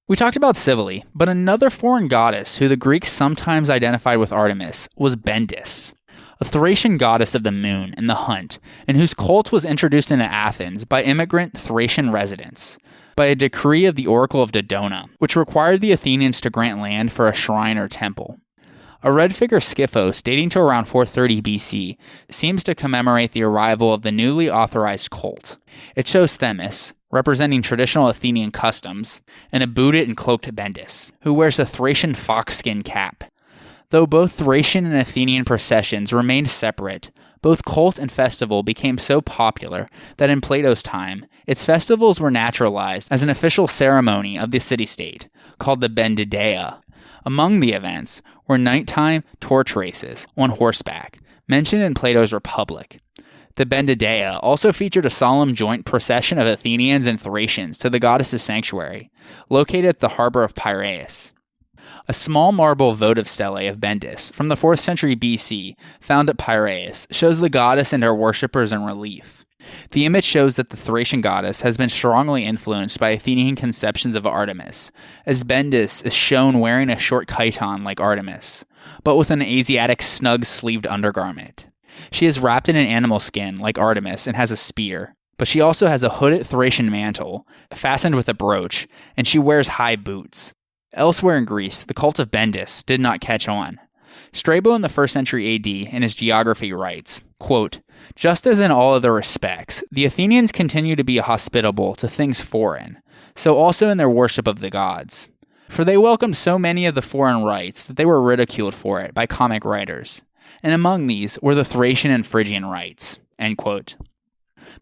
We talked about Cybele, but another foreign goddess who the Greeks sometimes identified with Artemis was Bendis, a Thracian goddess of the moon and the hunt, and whose cult was introduced into Athens by immigrant Thracian residents by a decree of the Oracle of Dodona, which required the Athenians to grant land for a shrine or temple. A red figure Skyphos dating to around 430 BC seems to commemorate the arrival of the newly authorized cult. It shows Themis, representing traditional Athenian customs, and a booted and cloaked Bendis, who wears a Thracian foxskin cap. Though both Thracian and Athenian processions remained separate, both cult and festival became so popular that in Plato's time, its festivals were naturalized as an official ceremony of the city-state, called the Bendidaea. Among the events were nighttime torch races on horseback, mentioned in Plato's Republic. The Bendidaea also featured a solemn joint procession of Athenians and Thracians to the goddess's sanctuary, located at the harbor of Piraeus. A small marble votive stele of Bendis from the 4th century BC, found at Piraeus, shows the goddess and her worshippers in relief. The image shows that the Thracian goddess has been strongly influenced by Athenian conceptions of Artemis, as Bendis is shown wearing a short chiton like Artemis, but with an Asiatic snug-sleeved undergarment. She is wrapped in an animal skin like Artemis and has a spear, but she also has a hooded Thracian mantle, fastened with a brooch, and she wears high boots. Elsewhere in Greece, the cult of Bendis did not catch on. Strabo in the 1st century AD in his geography writes, quote, "Just as in all other respects, the Athenians continue to be hospitable to things foreign, so also in their worship of the gods. For they welcomed so many of the foreign rites that they were ridiculed for it by comic writers, and among these were the Thracian and Phrygian rites." End quote.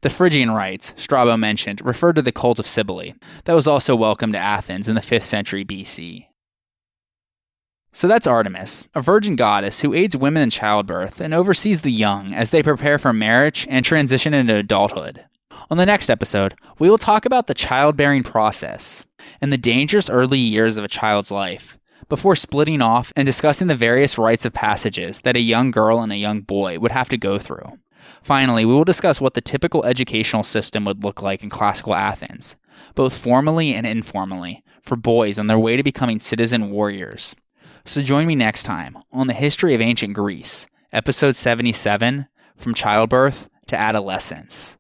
The Phrygian rites, Strabo mentioned, referred to the cult of Cybele, that was also welcomed to Athens in the 5th century BC. So that's Artemis, a virgin goddess who aids women in childbirth and oversees the young as they prepare for marriage and transition into adulthood. On the next episode, we will talk about the childbearing process and the dangerous early years of a child's life, before splitting off and discussing the various rites of passages that a young girl and a young boy would have to go through. Finally, we will discuss what the typical educational system would look like in classical Athens, both formally and informally, for boys on their way to becoming citizen warriors. So join me next time on the History of Ancient Greece, episode 77, From Childbirth to Adolescence.